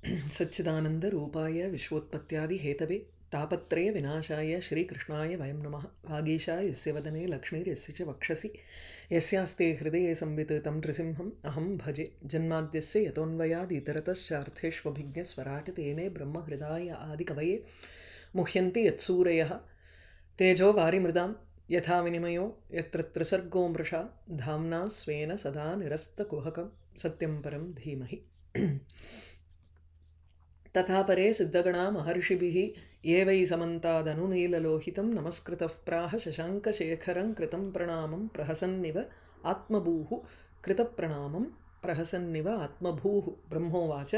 सच्चिदानंद रूपाय विश्वोत्पत्त्यादि Hathaway तापत्रय विनाशाय श्रीकृष्णाय वयं नमः। वागीशाय यस्य वदने लक्ष्मीर्यस्य च वक्षसि यस्यास्ते हृदये संवित् तं नृसिंहम् अहं भजे। जन्माद्यस्य यतोऽन्वयादितरतश्चार्थेष्वभिज्ञस्वराट् तेने ब्रह्महृदाय आदिकवये मुह्यन्ति यत्सूरयः तेजो वारिमृदां यथा विनिमयो यत्र त्रिसर्गो मृषा धाम्ना स्वेन सदा निरस्तकुहकं सत्यं परं धीमहि। तथा परे सिद्धगणा महर्षिभिः ये वै समन्तादनुनीललोहितं नमस्कृतः प्राह शशाङ्कशेखरं कृतं प्रणामं प्रहसन्निव आत्मभूः कृतप्रणामं प्रहसन्निव आत्मभूः। ब्रह्मोवाच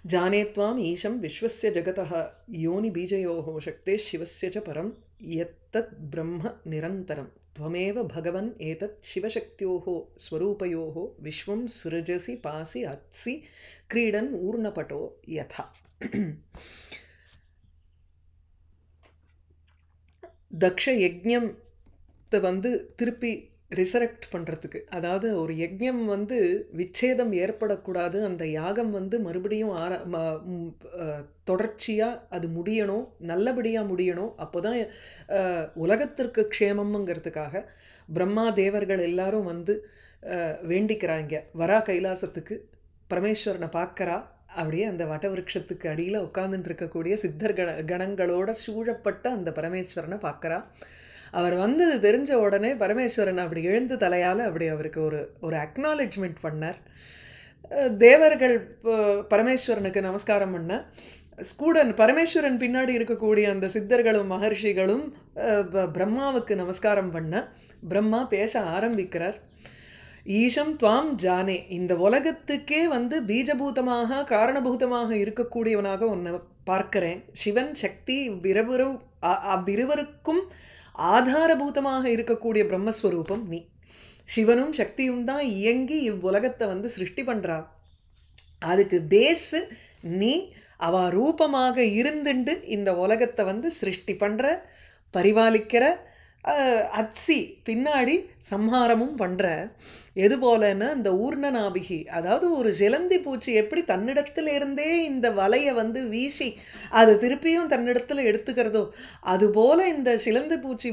जाने त्वाम् ईशं विश्वस्य जगतः योनिबीजयोः शक्तेः शिवस्य च परं यत्तत् ब्रह्म निरन्तरं त्वमेव भगवन् एतत् शिवशक्त्योः स्वरूपयोः विश्वं सृजसि पासि अत्सि क्रीडन् ऊर्णपटो यथा। தக்ஷ யஜ்ஞத்தை வந்து திருப்பி ரிசரக்ட் பண்ணுறதுக்கு, அதாவது ஒரு யஜ்ஞம் வந்து விச்சேதம் ஏற்படக்கூடாது, அந்த யாகம் வந்து மறுபடியும் தொடர்ச்சியாக அது முடியணும், நல்லபடியாக முடியணும், அப்போ தான் உலகத்திற்கு க்ஷேமம்ங்கிறதுக்காக பிரம்மா தேவர்கள் எல்லாரும் வந்து வேண்டிக்கிறாங்க. வரா கைலாசத்துக்கு பரமேஸ்வரனை பார்க்கறா. அப்படியே அந்த வட்டவிருட்சத்துக்கு அடியில் உட்காந்துட்டு இருக்கக்கூடிய சித்தர் கணங்களோட சூழப்பட்ட அந்த பரமேஸ்வரனை பார்க்குறா. அவர் வந்தது தெரிஞ்ச உடனே பரமேஸ்வரன் அப்படி எழுந்து தலையால் அப்படி அவருக்கு ஒரு அக்னாலெட்ஜ்மெண்ட் பண்ணார். தேவர்கள் பரமேஸ்வரனுக்கு நமஸ்காரம் பண்ண பரமேஸ்வரன் பின்னாடி இருக்கக்கூடிய அந்த சித்தர்களும் மகர்ஷிகளும் பிரம்மாவுக்கு நமஸ்காரம் பண்ண பிரம்மா பேச ஆரம்பிக்கிறார். ஈஷம் துவாம் ஜானே, இந்த உலகத்துக்கே வந்து பீஜபூதமாக காரணபூதமாக இருக்கக்கூடியவனாக உன்னை பார்க்கிறேன். சிவன் சக்தி அவ்விருவருக்கும் ஆதாரபூதமாக இருக்கக்கூடிய பிரம்மஸ்வரூபம் நீ. சிவனும் சக்தியும் தான் இயங்கி இவ்வுலகத்தை வந்து சிருஷ்டி பண்ணுறா. அதுக்கு பேஸு நீ. அவ ரூபமாக இருந்துண்டு இந்த உலகத்தை வந்து சிருஷ்டி பண்ணுற, பரிபாலிக்கிற, அத்சி பின்னாடி சம்ஹாரமும் பண்ணுற. எது போலன்னா இந்த ஊர்ணநாபிகி, அதாவது ஒரு சிலந்தி பூச்சி எப்படி தன்னிடத்திலிருந்தே இந்த வலையை வந்து வீசி அது திருப்பியும் தன்னிடத்தில் எடுத்துக்கிறதோ அதுபோல் இந்த சிலந்தி பூச்சி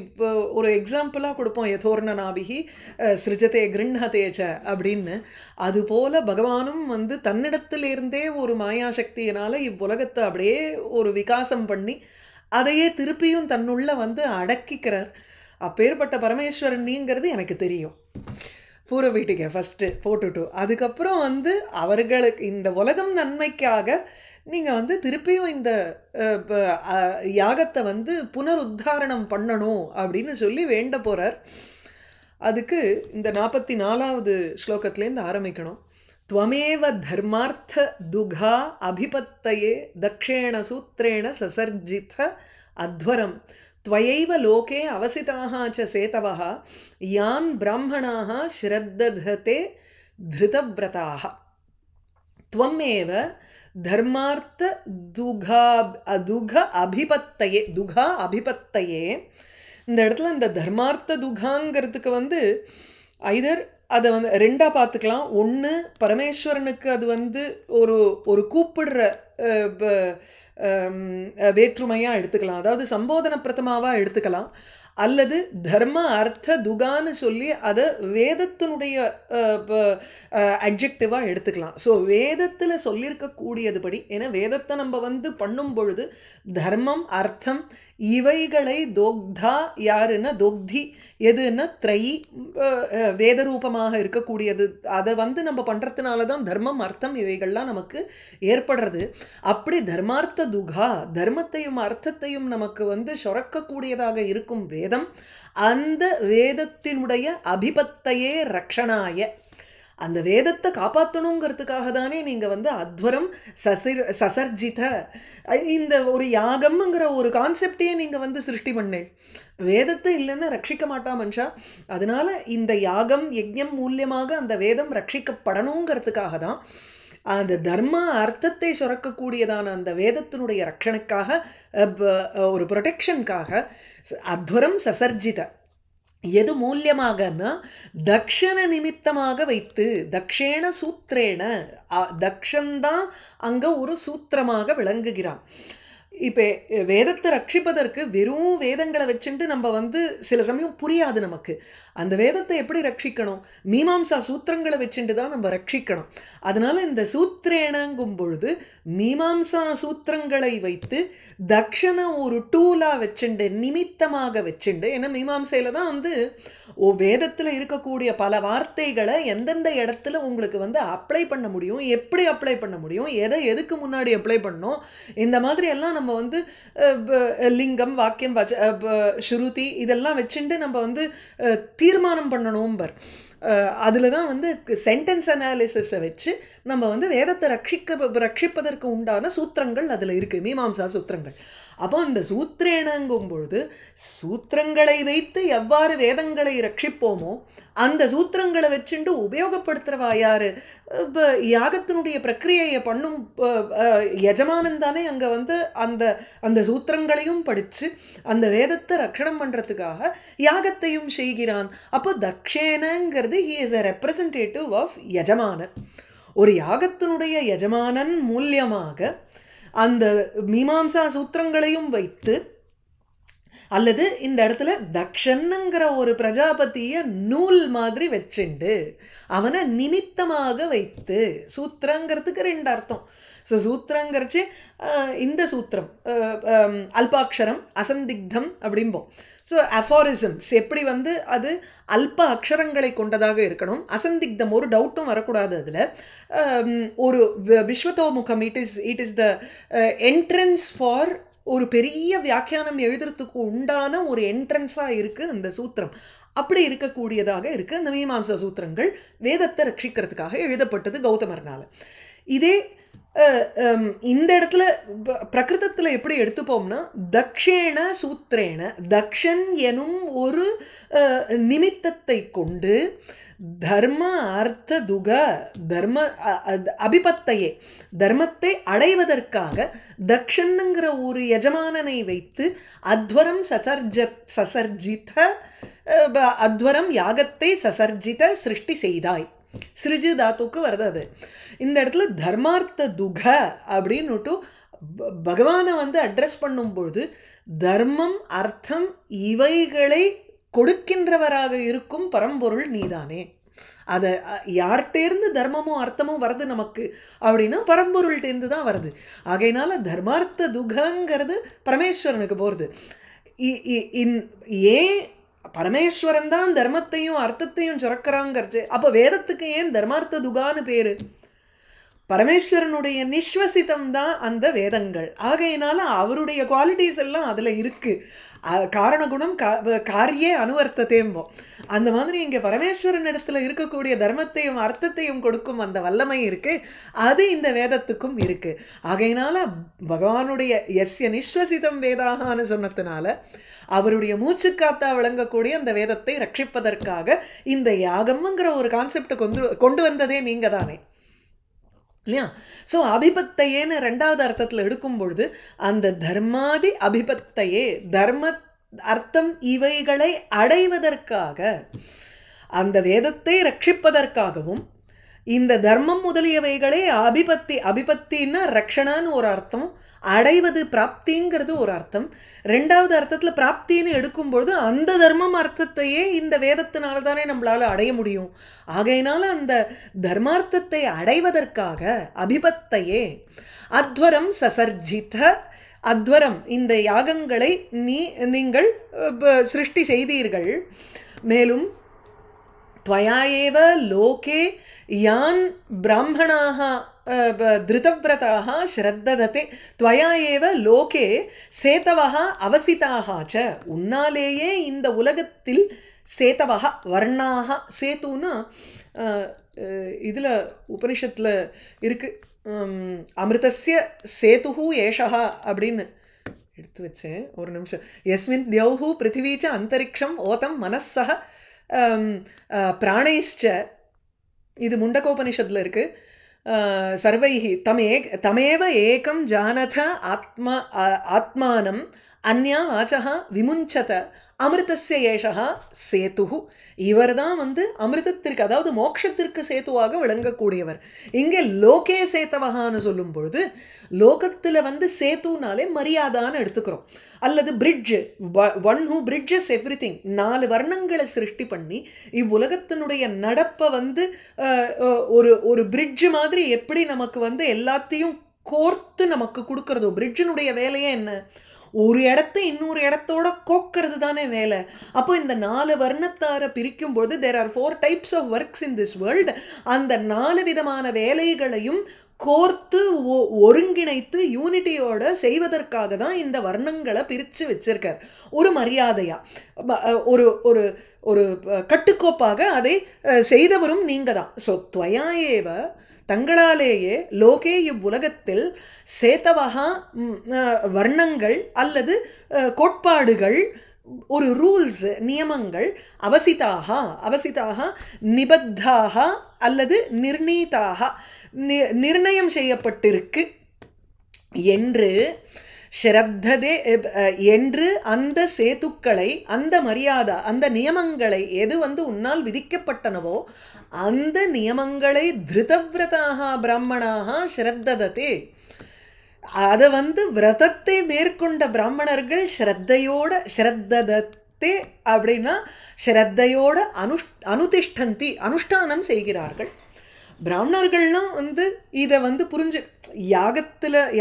ஒரு எக்ஸாம்பிளாக கொடுப்போம். யதோர்ணநாபிகி சிருஜதே கிருண்ணதேச்ச அப்படின்னு. அதுபோல் பகவானும் வந்து தன்னிடத்திலிருந்தே ஒரு மாயாசக்தியினால் இவ்வுலகத்தை அப்படியே ஒரு விகாசம் பண்ணி அதையே திருப்பியும் தன்னுள்ள வந்து அடக்கிக்கிறார். அப்பேற்பட்ட பரமேஸ்வரன் நீங்கிறது எனக்கு தெரியும். பூர வீட்டுக்கு ஃபஸ்ட்டு போட்டுட்டு அதுக்கப்புறம் வந்து அவர்களுக்கு இந்த உலகம் நன்மைக்காக நீங்கள் வந்து திருப்பியும் இந்த யாகத்தை வந்து புனருத்தாரணம் பண்ணணும் அப்படின்னு சொல்லி வேண்ட போகிறார். அதுக்கு இந்த 44வது ஸ்லோகத்துலேருந்து ஆரம்பிக்கணும். त्वमेव धर्मार्थ दुघा अभिपत्तये दक्षेण सूत्रेण ससर्जित अध्वरं त्वयैव लोके अवसिताः च सेतवः यान् ब्राह्मणाः श्रद्धधते धृतव्रताः त्वमेव धर्मार्थ दुघ अभिपत्तये. दुघा अभिपत्तये இந்த இடத்துல இந்த தர்மார்த்த துகாங்கிறதுக்கு வந்து ஐதர் அதை வந்து ரெண்டாக பார்த்துக்கலாம். ஒன்று, பரமேஸ்வரனுக்கு அது வந்து ஒரு கூப்பிடுற வேற்றுமையாக எடுத்துக்கலாம், அதாவது சம்போதன பிரதமாவாக எடுத்துக்கலாம். அல்லது தர்ம அர்த்த துகான்னு சொல்லி அதை வேதத்தினுடைய அட்ஜெக்டிவாக எடுத்துக்கலாம். ஸோ வேதத்தில் சொல்லியிருக்கக்கூடியதுபடி, ஏன்னா வேதத்தை நம்ம வந்து பண்ணும் பொழுது தர்மம் அர்த்தம் இவைகளை தோக்தா யாருன்னா தோக்தி எதுன்னா த்ரையி வேதரூபமாக இருக்கக்கூடியது. அதை வந்து நம்ம பண்ணுறதுனால தான் தர்மம் அர்த்தம் இவைகள்லாம் நமக்கு ஏற்படுறது. அப்படி தர்மார்த்த துகா, தர்மத்தையும் அர்த்தத்தையும் நமக்கு வந்து சுரக்கக்கூடியதாக இருக்கும் வேதம். அந்த வேதத்தினுடைய அபிபத்தையே ரக்ஷணாய, அந்த வேதத்தை காப்பாற்றணுங்கிறதுக்காக தானே நீங்கள் வந்து அத்வரம் சசர்ஜித இந்த ஒரு யாகம்ங்கிற ஒரு கான்செப்டையே நீங்கள் வந்து சிருஷ்டி பண்ணேன். வேதத்தை இல்லைன்னா ரட்சிக்க மாட்டா மனுஷா. அதனால இந்த யாகம் யஜ்ஞம் மூலியமாக அந்த வேதம் ரட்சிக்கப்படணுங்கிறதுக்காக தான், அந்த தர்ம அர்த்தத்தை சுரக்கக்கூடியதான அந்த வேதத்தினுடைய ரட்சணுக்காக ஒரு ப்ரொடெக்ஷனுக்காக அத்வரம் சசர்ஜித எது மூல்யமாகனா தக்ஷண நிமித்தமாக வைத்து தக்ஷேண சூத்திரேன தக்ஷன்தான் அங்க ஒரு சூத்திரமாக விளங்குகிறான். இப்போ வேதத்தை ரட்சிப்பதற்கு வெறும் வேதங்களை வச்சுட்டு நம்ம வந்து சில சமயம் புரியாது நமக்கு. அந்த வேதத்தை எப்படி ரட்சிக்கணும்? மீமாம்சா சூத்திரங்களை வச்சுட்டு தான் நம்ம ரட்சிக்கணும். அதனால இந்த சூத்திரேனங்கும் பொழுது மீமாம்சா சூத்திரங்களை வைத்து தக்ஷண ஒரு டூலாக வச்சுண்டு நிமித்தமாக வச்சுண்டு, ஏன்னா மீமாம்சையில் தான் வந்து வேதத்தில் இருக்கக்கூடிய பல வார்த்தைகளை எந்தெந்த இடத்துல உங்களுக்கு வந்து அப்ளை பண்ண முடியும், எப்படி அப்ளை பண்ண முடியும், எதை எதுக்கு முன்னாடி அப்ளை பண்ணணும், இந்த மாதிரி எல்லாம் நம்ம வந்து லிங்கம் வாக்கியம் ஸ்ருதி இதெல்லாம் வச்சுட்டு நம்ம வந்து தீர்மானம் பண்ணணும்பர். அதில் தான் வந்து சென்டென்ஸ் அனாலிசிஸை வச்சு நம்ம வந்து வேதத்தை ரட்சிப்பதற்கு உண்டான சூத்திரங்கள் அதில் இருக்குது, மீமாம்சா சூத்திரங்கள். அப்போ அந்த சூத்திரேனங்கும் பொழுது சூத்திரங்களை வைத்து எவ்வாறு வேதங்களை ரட்சிப்போமோ அந்த சூத்திரங்களை வச்சுட்டு உபயோகப்படுத்துகிறவா யார்? இப்போ யாகத்தினுடைய பிரக்கிரியையை பண்ணும் யஜமானன் தானே அங்கே வந்து அந்த அந்த சூத்திரங்களையும் படித்து அந்த வேதத்தை ரட்சணம் பண்ணுறதுக்காக யாகத்தையும் செய்கிறான். அப்போ தக்ஷேனங்கிறது he is a representative of யஜமானன். ஒரு யாகத்தினுடைய யஜமானன் மூலியமாக அந்த மீமாம்சா சூத்திரங்களையும் வைத்து, அல்லது இந்த இடத்துல தக்ஷன்னுங்கிற ஒரு பிரஜாபதியை நூல் மாதிரி வச்சுண்டு அவனை நிமித்தமாக வைத்து, சூத்திரங்கிறதுக்கு ரெண்டு அர்த்தம். ஸோ சூத்திரங்கிறச்சு இந்த சூத்திரம் அல்பாட்சரம் அசந்திக்தம் அப்படிம்போம். ஸோ அஃபாரிசம்ஸ் எப்படி வந்து அது அல்ப அக்ஷரங்களை கொண்டதாக இருக்கணும், அசந்திக்தம் ஒரு டவுட்டும் வரக்கூடாது அதில். ஒரு விஸ்வதோமுகம் it is the entrance for ஒரு பெரிய வியாக்கியானம் எழுதுறதுக்கு உண்டான ஒரு என்ட்ரன்ஸாக இருக்குது அந்த சூத்திரம். அப்படி இருக்கக்கூடியதாக இருக்குது அந்த மீமாம்சா சூத்திரங்கள். வேதத்தை ரட்சிக்கிறதுக்காக எழுதப்பட்டது கௌதமர்னால. இதே இந்த இடத்துல பிரகிருதத்தில் எப்படி எடுத்துப்போம்னா தக்ஷேண சூத்திரேன தக்ஷன் எனும் ஒரு நிமித்தத்தை கொண்டு தர்ம அர்த்த துக தர்ம அபிபத்தையே தர்மத்தை அடைவதற்காக தக்ஷன்னுங்கிற ஒரு யஜமானனை வைத்து அத்வரம் சசர்ஜித அத்வரம் யாகத்தை சசர்ஜித சிருஷ்டி செய்தாய். சிருஜு தாத்துக்கு வருது அது. இந்த இடத்துல தர்மார்த்த துக அப்படின்னுட்டு பகவானை வந்து அட்ரஸ் பண்ணும்பொழுது தர்மம் அர்த்தம் இவைகளை கொடுக்கின்றவராக இருக்கும் பரம்பொருள் நீதானே. அதை யார்கிட்டேருந்து தர்மமும் அர்த்தமும் வருது நமக்கு அப்படின்னா பரம்பொருள்கிட்டேருந்து தான் வருது. ஆகையினால தர்மார்த்த துகங்கிறது பரமேஸ்வரனுக்கு போகிறது. ஏன் பரமேஸ்வரன் தான் தர்மத்தையும் அர்த்தத்தையும் சுரக்கிறாங்கிறச்சு, அப்போ வேதத்துக்கு ஏன் தர்மார்த்த துகான்னு பேரு? பரமேஸ்வரனுடைய நிஸ்வசிதம் தான் அந்த வேதங்கள். ஆகையினால அவருடைய குவாலிட்டிஸ் எல்லாம் அதில் இருக்குது. காரணகுணம் காரியே அனுவர்த்ததேம்போம். அந்த மாதிரி இங்கே பரமேஸ்வரன் இடத்துல இருக்கக்கூடிய தர்மத்தையும் அர்த்தத்தையும் கொடுக்கும் அந்த வல்லமை இருக்குது, அது இந்த வேதத்துக்கும் இருக்குது. ஆகையினால பகவானுடைய எஸ்ய நிஸ்வசிதம் வேதாகான்னு சொன்னதுனால அவருடைய மூச்சுக்காத்தா விளங்கக்கூடிய அந்த வேதத்தை ரட்சிப்பதற்காக இந்த யாகம்ங்கிற ஒரு கான்செப்டை கொண்டு வந்ததே நீங்கள் தானே இல்லையா? ஸோ அபிபத்தையேன்னு ரெண்டாவது அர்த்தத்தில் எடுக்கும் பொழுது அந்த தர்மாதி அபிபத்தையே தர்ம அர்த்தம் இவைகளை அடைவதற்காக அந்த வேதத்தை ரட்சிப்பதற்காகவும் இந்த தர்மம் முதலியவைகளை அபிபத்தின்னா ரக்ஷணான்னு ஒரு அர்த்தம், அடைவது பிராப்திங்கிறது ஒரு அர்த்தம். ரெண்டாவது அர்த்தத்தில் பிராப்தின்னு எடுக்கும்பொழுது அந்த தர்மம் அர்த்தத்தையே இந்த வேதத்தினால தானே நம்மளால் அடைய முடியும். ஆகையினால அந்த தர்மார்த்தத்தை அடைவதற்காக அபிபத்தையே அத்வரம் சசர்ஜித அத்வரம் இந்த யாகங்களை நீங்கள் சிருஷ்டி செய்தீர்கள். மேலும் त्वया एव लोके यान् ब्राह्मणाः धृतव्रताः श्रद्धदते त्वया एव लोके सेतवः अवसिताः च उन्नालेये இந்த உலகத்தில் சேதவः வர்ணாः சேதுனா இதில் உபனிஷத்தில் இருக்குது அமிர்தஸ்ய சேதுஹு ஏஷः அப்படின்னு எடுத்து வச்சேன் ஒரு நிமிஷம். யஸ்மின் தியௌஹு பிருத்திவீச்ச அந்தரிக்ஷம் ஓதம் மனஸ்ஸஹ பிராணைஷ்ச இது முண்டகோபனிஷத்தில் இருக்குது. சர்வைஹி தமேவ ஏகம் ஜானத ஆத்மானம் அன்யா வாசஹ விமுஞ்சத அமிர்தஸ்ய ஏஷா சேதுஹு, இவர் தான் வந்து அமிர்தத்திற்கு அதாவது மோட்சத்திற்கு சேத்துவாக விளங்கக்கூடியவர். இங்கே லோகே சேத்தவகான்னு சொல்லும் பொழுது லோகத்தில் வந்து சேத்துனாலே மரியாதான்னு எடுத்துக்கிறோம், அல்லது bridge, one who bridges everything. 4 வர்ணங்களை சிருஷ்டி பண்ணி இவ்வுலகத்தினுடைய நடப்பை வந்து ஒரு ஒரு பிரிட்ஜ் மாதிரி எப்படி நமக்கு வந்து எல்லாத்தையும் கோர்த்து நமக்கு கொடுக்கறதோ. பிரிட்ஜினுடைய வேலையே என்ன? ஒரு இடத்த இன்னொரு இடத்தோட கோக்கிறது தானே வேலை. அப்போ இந்த 4 வர்ணத்தாரை பிரிக்கும்போது there are 4 types of works in this world. அந்த 4 விதமான வேலைகளையும் கோர்த்து ஒருங்கிணைத்து யூனிட்டியோட செய்வதற்காக தான் இந்த வர்ணங்களை பிரித்து வச்சிருக்கார். ஒரு மரியாதையா, ஒரு ஒரு ஒரு கட்டுக்கோப்பாக அதை செய்தவரும் நீங்க தான். ஸோ துவயாயேவ, தங்களாலேயே லோகே இவ்வுலகத்தில் சேத்தவகா வர்ணங்கள் அல்லது கோட்பாடுகள், ஒரு ரூல்ஸ் நியமங்கள் அவசிதாக நிபத்தாக அல்லது நிர்ணீதாக நிர்ணயம் செய்யப்பட்டிருக்கு என்று ஸ்ரத்ததே என்று அந்த சேத்துக்களை, அந்த மரியாதை, அந்த நியமங்களை எது வந்து உன்னால் விதிக்கப்பட்டனவோ அந்த நியமங்களை திருதவிரதாக பிராமணாக ஸ்ரத்ததே, அதை வந்து விரதத்தை மேற்கொண்ட பிராமணர்கள் ஸ்ரத்தையோட, ஸ்ரத்ததத்தே அப்படின்னா ஸ்ரத்தையோட அனுதிஷ்டந்தி அனுஷ்டானம் செய்கிறார்கள். பிராமணர்கள்லாம் வந்து இதை வந்து புரிஞ்சு,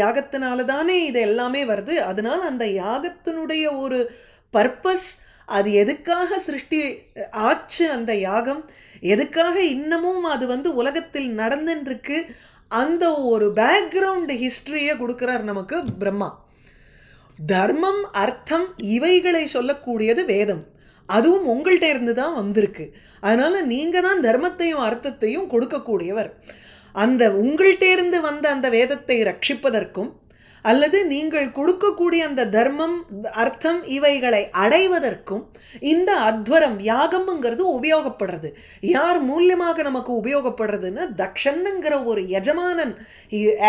யாகத்தினால தானே இது எல்லாமே வருது. அதனால அந்த யாகத்தினுடைய ஒரு பர்பஸ், அது எதுக்காக சிருஷ்டி ஆச்சு, அந்த யாகம் எதுக்காக இன்னமும் அது வந்து உலகத்தில் நடந்துருக்கு, அந்த ஒரு பேக்ரவுண்ட் ஹிஸ்டரியை கொடுக்குறார் நமக்கு பிரம்மா. தர்மம் அர்த்தம் இவைகளை சொல்லக்கூடியது வேதம், அதுவும் உங்கள்கிட்ட இருந்து தான் வந்திருக்கு. அதனால நீங்க தான் தர்மத்தையும் அர்த்தத்தையும் கொடுக்கக்கூடியவர். அந்த உங்கள்கிட்ட இருந்து வந்த அந்த வேதத்தை ரட்சிப்பதற்கும் அல்லது நீங்கள் கொடுக்கக்கூடிய அந்த தர்மம் அர்த்தம் இவைகளை அடைவதற்கும் இந்த அத்வரம் யாகம்ங்கிறது உபயோகப்படுறது. யார் மூலியமாக நமக்கு உபயோகப்படுறதுன்னா தக்ஷன்ங்கிற ஒரு யஜமானன்,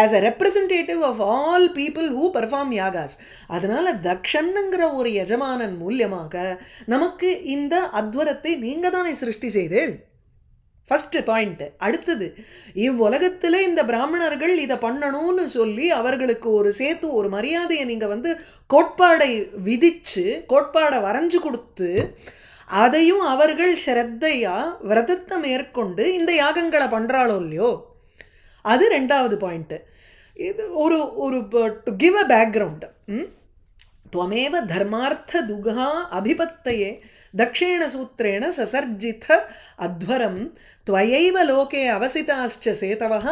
as a representative of all people who perform யாகாஸ். அதனால தக்ஷன்ங்கிற ஒரு யஜமானன் மூலியமாக நமக்கு இந்த அத்வரத்தை நீங்க தானே சிருஷ்டி செய்தேள். First point. அடுத்தது, இவ்வுலகத்தில் இந்த பிராமணர்கள் இதை பண்ணணும்னு சொல்லி அவர்களுக்கு ஒரு சேத்து, ஒரு மரியாதையை நீங்கள் வந்து கோட்பாடை விதித்து, கோட்பாடை வரைஞ்சு கொடுத்து, அதையும் அவர்கள் ஸ்ரத்தையா விரதத்தை மேற்கொண்டு இந்த யாகங்களை பண்ணுறாளோ இல்லையோ, அது 2வது பாயிண்ட்டு. இது ஒரு ஒரு டு கிவ் அ பேக்ரவுண்ட். त्वमेव धर्मार्थ दुघा अभिपत्तये दक्षिण सूत्रेण ससर्जित अध्वरं त्वयैव लोके अवसिताश्च सेतवः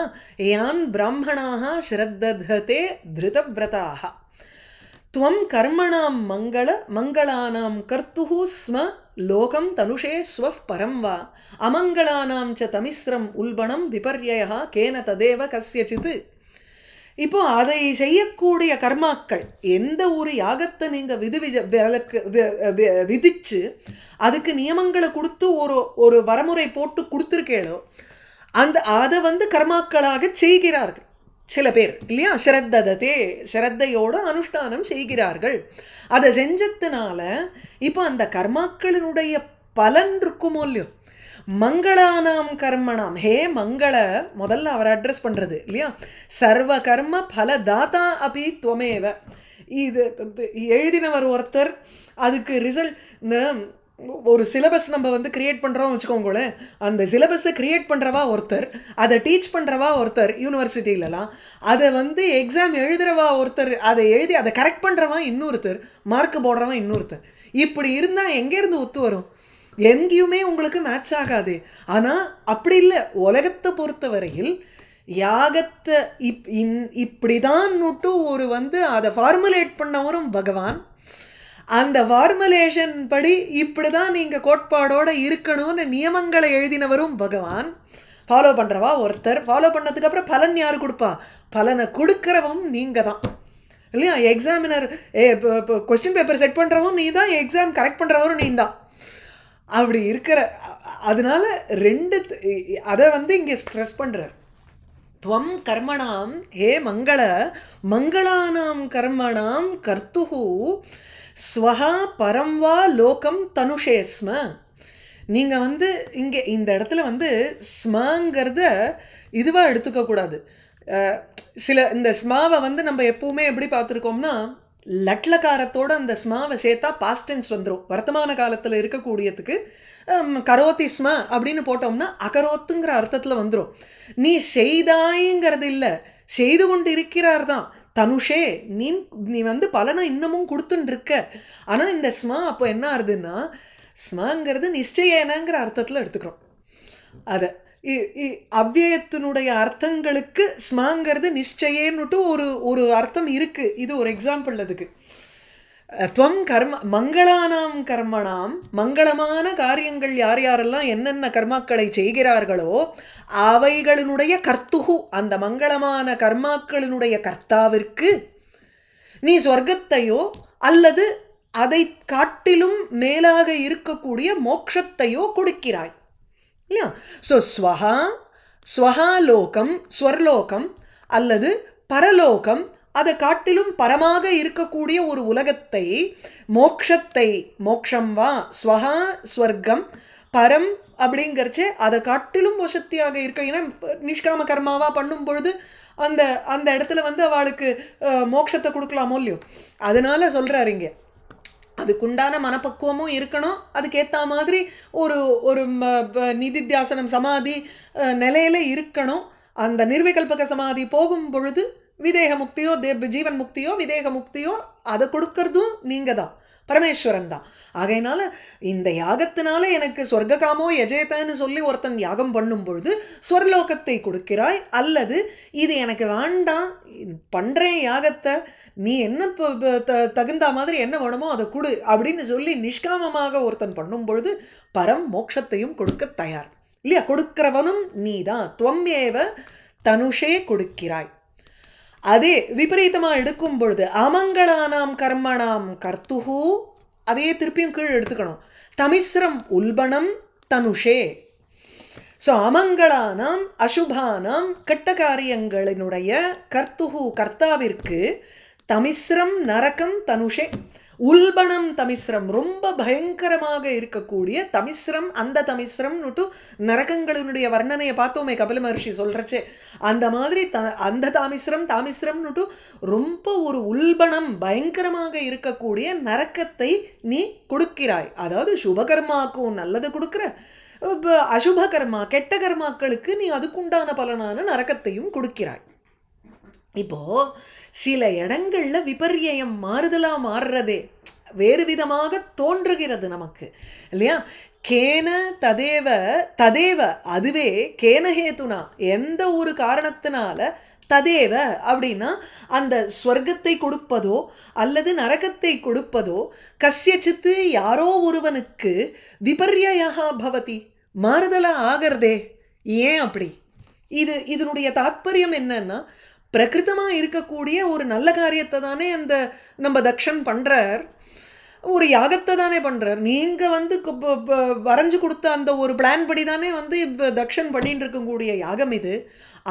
यान् ब्राह्मणाः श्रद्धते धृतव्रताः त्वं कर्मणां मङ्गलानां कर्तुः स्म लोकं तनुषे स्वः परं वा अमङ्गलानां च तमिस्रम् उल्बणं विपर्ययः केन तदेव कस्यचित्. இப்போ அதை செய்யக்கூடிய கர்மாக்கள், எந்த ஒரு யாகத்தை நீங்கள் விதிச்சு அதுக்கு நியமங்களை கொடுத்து ஒரு வரமுறை போட்டு கொடுத்துருக்கேளோ அதை வந்து கர்மாக்களாக செய்கிறார்கள் சில பேர் இல்லையா. ஸ்ரத்ததே, ஸ்ரத்தையோடு அனுஷ்டானம் செய்கிறார்கள். அதை செஞ்சதுனால இப்போ அந்த கர்மாக்களினுடைய பலன் இருக்குமோ இல்லையோ. மங்களானாம் கர்மணாம், ஹே மங்கள, முதல்ல அவரை அட்ரஸ் பண்ணுறது இல்லையா. சர்வ கர்ம பலதாத்தா அபி துவமேவ. இது எழுதினவர் ஒருத்தர், அதுக்கு ரிசல்ட், இந்த ஒரு சிலபஸ் நம்ம வந்து கிரியேட் பண்ணுறோம் வச்சுக்கோங்களேன், அந்த சிலபஸை கிரியேட் பண்ணுறவா ஒருத்தர், அதை டீச் பண்ணுறவா ஒருத்தர் யூனிவர்சிட்டியிலலாம், அதை வந்து எக்ஸாம் எழுதுகிறவா ஒருத்தர், அதை எழுதி அதை கரெக்ட் பண்ணுறவா இன்னொருத்தர், மார்க் போடுறவன் இன்னொருத்தர். இப்படி இருந்தால் எங்கேருந்து ஒத்து வரும்? எங்கேயுமே உங்களுக்கு மேட்ச் ஆகாது. ஆனால் அப்படி இல்லை. உலகத்தை பொறுத்தவரையில் யாகத்தை இப்படிதான் நுட்டு ஒரு வந்து அதை ஃபார்முலேட் பண்ணவரும் பகவான். அந்த ஃபார்முலேஷன் படி இப்படி தான் நீங்கள் கோட்பாடோடு இருக்கணும்னு நியமங்களை எழுதினவரும் பகவான். ஃபாலோ பண்ணுறவா ஒருத்தர். ஃபாலோ பண்ணதுக்கப்புறம் பலன் யார் கொடுப்பா? பலனை கொடுக்குறவும் நீங்கள் தான் இல்லையா. எக்ஸாமினர் கொஸ்டின் பேப்பர் செட் பண்ணுறவும் நீ தான், எக்ஸாம் கரெக்ட் பண்ணுறவரும் நீ தான். அப்படி இருக்கிற அதனால அதை வந்து இங்கே ஸ்ட்ரெஸ் பண்ணுறார். துவம் கர்மணாம் ஹே மங்களானாம் கர்மணாம் கர்த்துஹு ஸ்வஹா பரம் வா லோகம் தனுஷேஸ்ம. நீங்கள் வந்து இங்கே இந்த இடத்துல வந்து ஸ்மங்கிறத இதுவாக எடுத்துக்கக்கூடாது. சில இந்த ஸ்மாவை வந்து நம்ம எப்பவுமே எப்படி பார்த்துருக்கோம்னா லட்லகாரத்தோட அந்த ஸ்மாவை சேர்த்தா பாஸ்ட் டென்ஸ் வந்துடும். வர்த்தமான காலத்தில் இருக்கக்கூடியதுக்கு கரோத்தி ஸ்ம அப்படின்னு போட்டோம்னா அகரோத்துங்கிற அர்த்தத்தில் வந்துடும். நீ செய்தாய்ங்கிறது இல்லை, செய்து கொண்டு இருக்கிறார் தான். தனுஷே நீ வந்து பலனை இன்னமும் கொடுத்துன்னு இருக்க. ஆனால் இந்த ஸ்மா அப்போ என்ன ஆகுதுன்னா ஸ்மங்கிறது நிச்சயனங்கிற அர்த்தத்தில் எடுத்துக்கிறோம். அதை அவ்வியத்தினுடைய அர்த்தங்களுக்கு ஸ்மாங்கிறது நிச்சயன்னுட்டு ஒரு அர்த்தம் இருக்குது. இது ஒரு எக்ஸாம்பிள். அதுக்கு துவம் கர்ம மங்களானாம் கர்மணாம், மங்களமான காரியங்கள் யார் யாரெல்லாம் என்னென்ன கர்மாக்களை செய்கிறார்களோ அவைகளினுடைய கர்த்துகு, அந்த மங்களமான கர்மாக்களினுடைய கர்த்தாவிற்கு நீ சொர்க்கத்தையோ அல்லது அதை காட்டிலும் மேலாக இருக்கக்கூடிய மோட்சத்தையோ கொடுக்கிறாய் இல்லையா? ஸோ ஸ்வஹா ஸ்வஹா லோகம், ஸ்வர்லோகம் அல்லது பரலோகம், அதை காட்டிலும் பரமாக இருக்கக்கூடிய ஒரு உலகத்தை, மோக்ஷத்தை, மோக்ஷம் வா ஸ்வஹா ஸ்வர்க்கம் பரம் அப்படிங்கிறச்சே அதை காட்டிலும் வசத்தியாக இருக்க. ஏன்னா நிஷ்காம கர்மாவாக பண்ணும் பொழுது அந்த அந்த இடத்துல வந்து அவளுக்கு மோட்சத்தை கொடுக்கலாமோ இல்லையோ. அதனால சொல்கிறாரு இங்கே அதுக்குண்டான மனப்பக்குவமும் இருக்கணும். அதுக்கேற்ற மாதிரி ஒரு ஒரு நிதித்தியாசனம் சமாதி நிலையில இருக்கணும். அந்த நிர்விகல்பக சமாதி போகும் பொழுது விதேக முக்தியோ ஜீவன் முக்தியோ விதேக முக்தியோ அதை கொடுக்கறதும் நீங்கள் தான், பரமேஸ்வரன் தான். ஆகையினால இந்த யாகத்தினால எனக்கு சொர்க்ககாமோ யஜேதன்னு சொல்லி ஒருத்தன் யாகம் பண்ணும் பொழுது ஸ்வர்லோகத்தை கொடுக்கிறாய், அல்லது இது எனக்கு வேண்டாம் பண்ணுறேன் யாகத்தை, நீ என்ன தகுந்த மாதிரி என்ன வேணுமோ அதை கொடு அப்படின்னு சொல்லி நிஷ்காமமாக ஒருத்தன் பண்ணும் பொழுது பரம் மோட்சத்தையும் கொடுக்க தயார் இல்லையா? கொடுக்கிறவனும் நீ தான். துவம்யேவ தனுஷே கொடுக்கிறாய். அதே விபரீதமாக எடுக்கும் பொழுது அமங்களானாம் கர்மணாம் கர்த்துஹு, அதையே திருப்பியும் கீழே எடுத்துக்கணும். தமிஸ்ரம் உல்பணம் தனுஷே. ஸோ அமங்களானாம் அசுபானாம் கெட்ட காரியங்களினுடைய கர்த்துஹு கர்த்தாவிற்கு தமிஸ்ரம் நரகம் தனுஷே. உல்பணம் தமிஸ்ரம் ரொம்ப பயங்கரமாக இருக்கக்கூடிய தமிஸ்ரம், அந்த தமிஸ்ரம்னுட்டு நரகங்களினுடைய வர்ணனையை பார்த்தோமே கபில மகர்ஷி சொல்கிறச்சே, அந்த மாதிரி அந்த தாமிஸ்ரம்னுட்டு ரொம்ப ஒரு உல்பணம் பயங்கரமாக இருக்கக்கூடிய நரக்கத்தை நீ கொடுக்கிறாய். அதாவது சுபகர்மாக்கும் நல்லது கொடுக்குற, அசுப கர்மா கெட்ட கர்மாக்களுக்கு நீ அதுக்குண்டான பலனான நரக்கத்தையும் கொடுக்கிறாய். இப்போ சில இடங்கள்ல விபர்யம் மாறுதலா மாறுறதே வேறு விதமாக தோன்றுகிறது நமக்கு இல்லையா? கேன ததேவ ததேவ, அதுவே கேனஹேதுனா எந்த ஒரு காரணத்தினால, ததேவ அப்படின்னா அந்த ஸ்வர்க்கத்தை கொடுப்பதோ அல்லது நரகத்தை கொடுப்பதோ கஸ்யச்சித்து யாரோ ஒருவனுக்கு விபர்யா பவதி மாறுதலா ஆகிறதே. ஏன் அப்படி? இதனுடைய தாத்பரியம் என்னன்னா, பிரகிருத்தமாக இருக்கக்கூடிய ஒரு நல்ல காரியத்தை தானே அந்த நம்ம தக்ஷன் பண்ணுறார், ஒரு யாகத்தை தானே பண்ணுறார். நீங்கள் வந்து வரைஞ்சு கொடுத்த அந்த ஒரு பிளான் படி தானே வந்து இப்போ தக்ஷன் பண்ணிட்டு இருக்கக்கூடிய யாகம் இது.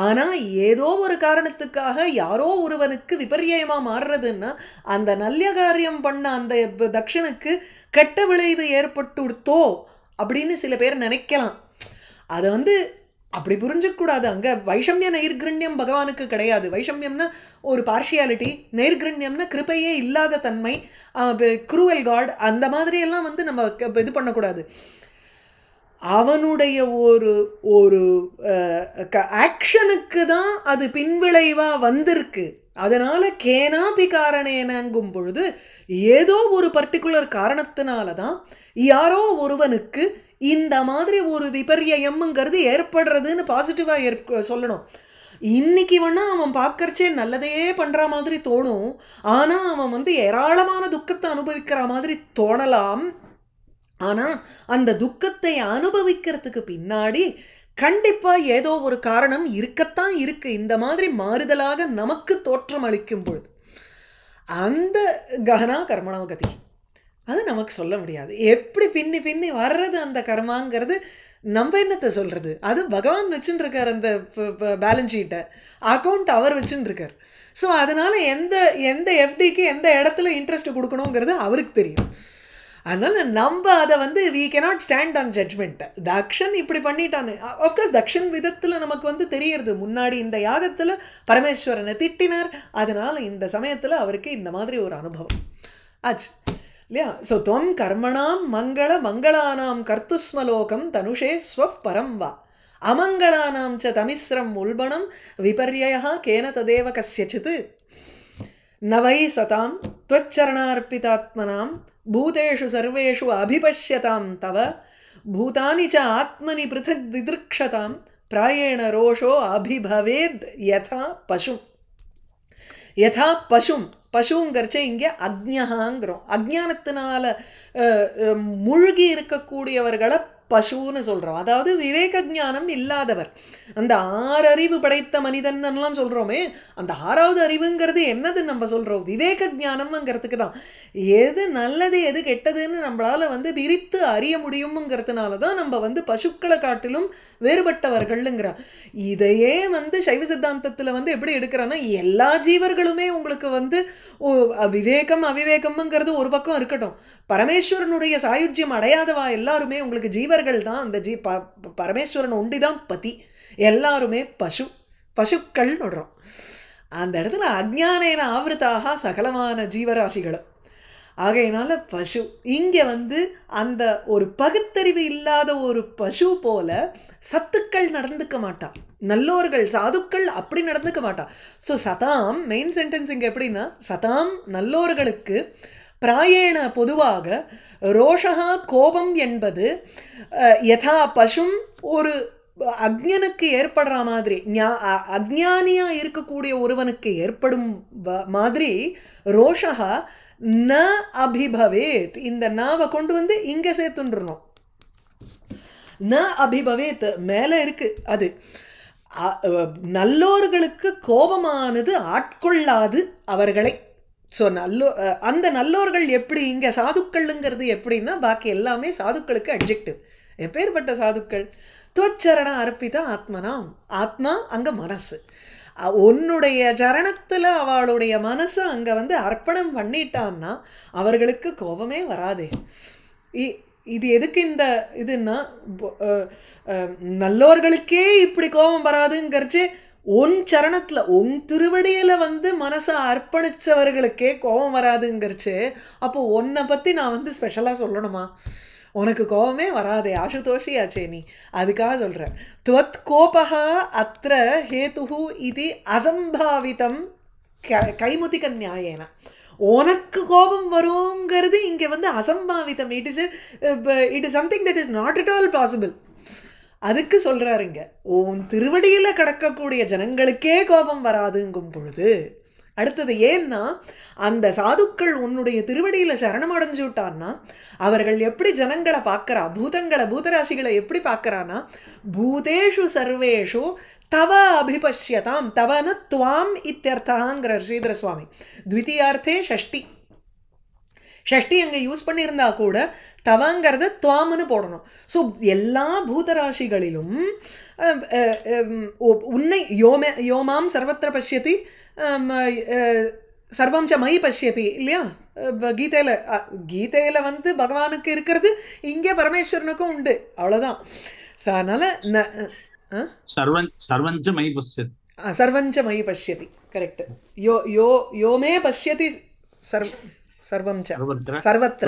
ஆனால் ஏதோ ஒரு காரணத்துக்காக யாரோ ஒருவனுக்கு விபர்யமாக மாறுறதுன்னா அந்த நல்ல காரியம் பண்ண அந்த தக்ஷனுக்கு கெட்ட விளைவு ஏற்பட்டுடுத்தோ அப்படின்னு சில பேர் நினைக்கலாம். அதை வந்து அப்படி புரிஞ்சிக்கூடாது. அங்கே வைஷமிய நைர்கிரண்யம் பகவானுக்கு கிடையாது. வைஷமியம்னா ஒரு பார்ஷியாலிட்டி, நைர்கிரண்யம்னா கிருப்பையே இல்லாத தன்மை, க்ரூவல் காட், அந்த மாதிரியெல்லாம் வந்து நம்ம இது பண்ணக்கூடாது. அவனுடைய ஒரு ஒரு ஆக்ஷனுக்கு தான் அது பின்விளைவாக வந்திருக்கு. அதனால் கேனாபி காரணேனங்கும் பொழுது ஏதோ ஒரு பர்டிகுலர் காரணத்தினால தான் யாரோ ஒருவனுக்கு இந்த மாதிரி ஒரு விபர்யம்ங்கிறது ஏற்படுறதுன்னு பாசிட்டிவாக சொல்லணும். இன்னைக்கு வேணா அவன் பார்க்கறச்சே நல்லதையே பண்ணுற மாதிரி தோணும், ஆனால் அவன் வந்து ஏராளமான துக்கத்தை அனுபவிக்கிற மாதிரி தோணலாம். ஆனால் அந்த துக்கத்தை அனுபவிக்கிறதுக்கு பின்னாடி கண்டிப்பாக ஏதோ ஒரு காரணம் இருக்கத்தான் இருக்குது. இந்த மாதிரி மாறுதலாக நமக்கு தோற்றம் அளிக்கும் பொழுது அந்த ககனா கர்மணவகதி அது நமக்கு சொல்ல முடியாது. எப்படி பின்னி பின்னி வர்றது அந்த கர்மாங்கிறது நம்ம என்னத்தை சொல்கிறது? அது பகவான் வச்சுன்னு இருக்கார் அந்த பேலன்ஸ் ஷீட்டை, அக்கௌண்ட் அவர் வச்சுன்னு இருக்கார். ஸோ அதனால் எந்த எந்த எஃப்டிக்கு எந்த இடத்துல இன்ட்ரெஸ்ட் கொடுக்கணுங்கிறது அவருக்கு தெரியும். அதனால் நம்ம அதை வந்து we cannot stand on judgement. Dakshan இப்படி பண்ணிட்டான்னு ஆஃப்கோர்ஸ் தக்ஷன் விதத்தில் நமக்கு வந்து தெரியறது, முன்னாடி இந்த யாகத்தில் பரமேஸ்வரனை திட்டினார், அதனால் இந்த சமயத்தில் அவருக்கு இந்த மாதிரி ஒரு அனுபவம் ஆச்சு இல்லையா? ஸோ துவம் கர்மணாம் மங்களானாம் கர்த்துஸ்மலோகம் தனுஷே ஸ்வப் பரம் வா அமங்களானாம் ச தமிஸ்ரம் உல்பணம் விபர்யயா கேன ததேவ கஸ்யசித் நவை சதாம் த்வச்சரணார்ப்பிதாத்மனாம் பூதேஷு சர்வேஷு அபிபஷ்யதாம் தவ பூதானி ச ஆத்மனி பிருதக் திதிருக்ஷதாம் பிராயேண ரோஷோ அபிபவேத் யதா பசும். யதா பசும், பசுங்கிறச்சே இங்கே அக்ஞகாங்கிறோம். அஜ்ஞானத்தினால மூழ்கி இருக்கக்கூடியவர்களை பசுன்னு சொல்கிறோம். அதாவது விவேக ஞானம் இல்லாதவர். அந்த 6 அறிவு படைத்த மனிதன்லாம் சொல்கிறோமே, அந்த 6வது அறிவுங்கிறது என்னதுன்னு நம்ம சொல்கிறோம்? விவேக ஞானம்ங்கிறதுக்கு தான். எது நல்லது எது கெட்டதுன்னு நம்மளால் வந்து பிரித்து அறிய முடியுங்கிறதுனால தான் நம்ம வந்து பசுக்களை காட்டிலும் வேறுபட்டவர்கள்ங்கிறா. இதையே வந்து சைவ சித்தாந்தத்தில் வந்து எப்படி எடுக்கிறான்னா, எல்லா ஜீவர்களுமே உங்களுக்கு வந்து விவேகம் அவிவேகம்ங்கிறது ஒரு பக்கம் இருக்கட்டும், பரமேஸ்வரனுடைய சாயுஜ்யம் அடையாதவா எல்லாருமே உங்களுக்கு ஜீவர்கள் தான். அந்த பரமேஸ்வரன் ஒண்டிதான் பதி, எல்லாருமே பசுக்கள் நடுறோம். அந்த இடத்துல அஜ்ஞானேன ஆவருத்தாக சகலமான ஜீவராசிகளும். ஆகையினால பசு இங்கே வந்து அந்த ஒரு பகுத்தறிவு இல்லாத ஒரு பசு போல சத்துக்கள் நடந்துக்க மாட்டா, நல்லோர்கள் சாதுக்கள் அப்படி நடந்துக்க மாட்டா. ஸோ சதாம் மெயின் சென்டென்ஸ் இங்கே எப்படின்னா, சதாம் நல்லோர்களுக்கு பிராயேண பொதுவாக ரோஷகா கோபம் என்பது யதா பசும் ஒரு அக்ஞனுக்கு ஏற்படுற மாதிரி, அக்ஞானியாக இருக்கக்கூடிய ஒருவனுக்கு ஏற்படும் மாதிரி ரோஷகா ந அபிபவேத். இந்த நாவை கொண்டு வந்து இங்கே சேர்த்துன்றணும். ந அபிபவேத் மேலே இருக்கு. அது நல்லோர்களுக்கு கோபமானது ஆட்கொள்ளாது அவர்களை. ஸோ அந்த நல்லோர்கள் எப்படி இங்கே சாதுக்கள்ங்கிறது எப்படின்னா, பாக்கி எல்லாமே சாதுக்களுக்கு அட்ஜெக்டிவ். எப்பேற்பட்ட சாதுக்கள்? துவச்சரண அர்ப்பித ஆத்மனாம். ஆத்மா அங்கே மனசு, உன்னுடைய சரணத்தில் அவளுடைய மனசை அங்கே வந்து அர்ப்பணம் பண்ணிட்டான்னா அவர்களுக்கு கோபமே வராதே. இது எதுக்கு இந்த இதுன்னா, நல்லோர்களுக்கே இப்படி கோபம் வராதுங்கிறச்சு உன் சரணத்தில் உன் திருவடியில் வந்து மனசை அர்ப்பணித்தவர்களுக்கே கோபம் வராதுங்கிறச்சு, அப்போ உன்னை பற்றி நான் வந்து ஸ்பெஷலாக சொல்லணுமா? உனக்கு கோபமே வராதே, ஆசுதோஷி ஆச்சே நீ. அதுக்காக சொல்கிறேன், துவத் கோபகா அத்திர ஹேதுஹு இது அசம்பாவிதம் கைமுதிக நியாயேன. உனக்கு கோபம் வருங்கிறது இங்கே வந்து அசம்பாவிதம். It is something that is not at all possible. அதுக்கு சொல்கிறாருங்க, உன் திருவடியில் கிடக்கக்கூடிய ஜனங்களுக்கே கோபம் வராதுங்கும் பொழுது அடுத்தது ஏன்னா, அந்த சாதுக்கள் உன்னுடைய திருவடியில் சரணமடைஞ்சு விட்டான்னா அவர்கள் எப்படி ஜனங்களை பார்க்குறா, பூதராசிகளை எப்படி பார்க்குறான்னா, பூதேஷு சர்வேஷு தவ அபிபஷ்யதாம். தவன துவாம் இத்தியர்த்தாங்கிற ஸ்ரீதர சுவாமி. த்விதீயார்த்தே ஷஷ்டி அங்கே யூஸ் பண்ணியிருந்தா கூட தவங்கிறத துவாம்னு போடணும். ஸோ எல்லா பூதராசிகளிலும் உன்னை யோமாம் சர்வத்திர பஷ்யதி சர்வம் ச மயி பஷ்யதி இல்லையா? கீதையில் வந்து பகவானுக்கு இருக்கிறது இங்கே பரமேஸ்வரனுக்கும் உண்டு, அவ்வளோதான். ஸோ அதனால் சர்வஞ்ச மயி பஷ்யதி கரெக்ட். யோமே பஷ்யதி சர்வம் சர்வத்திர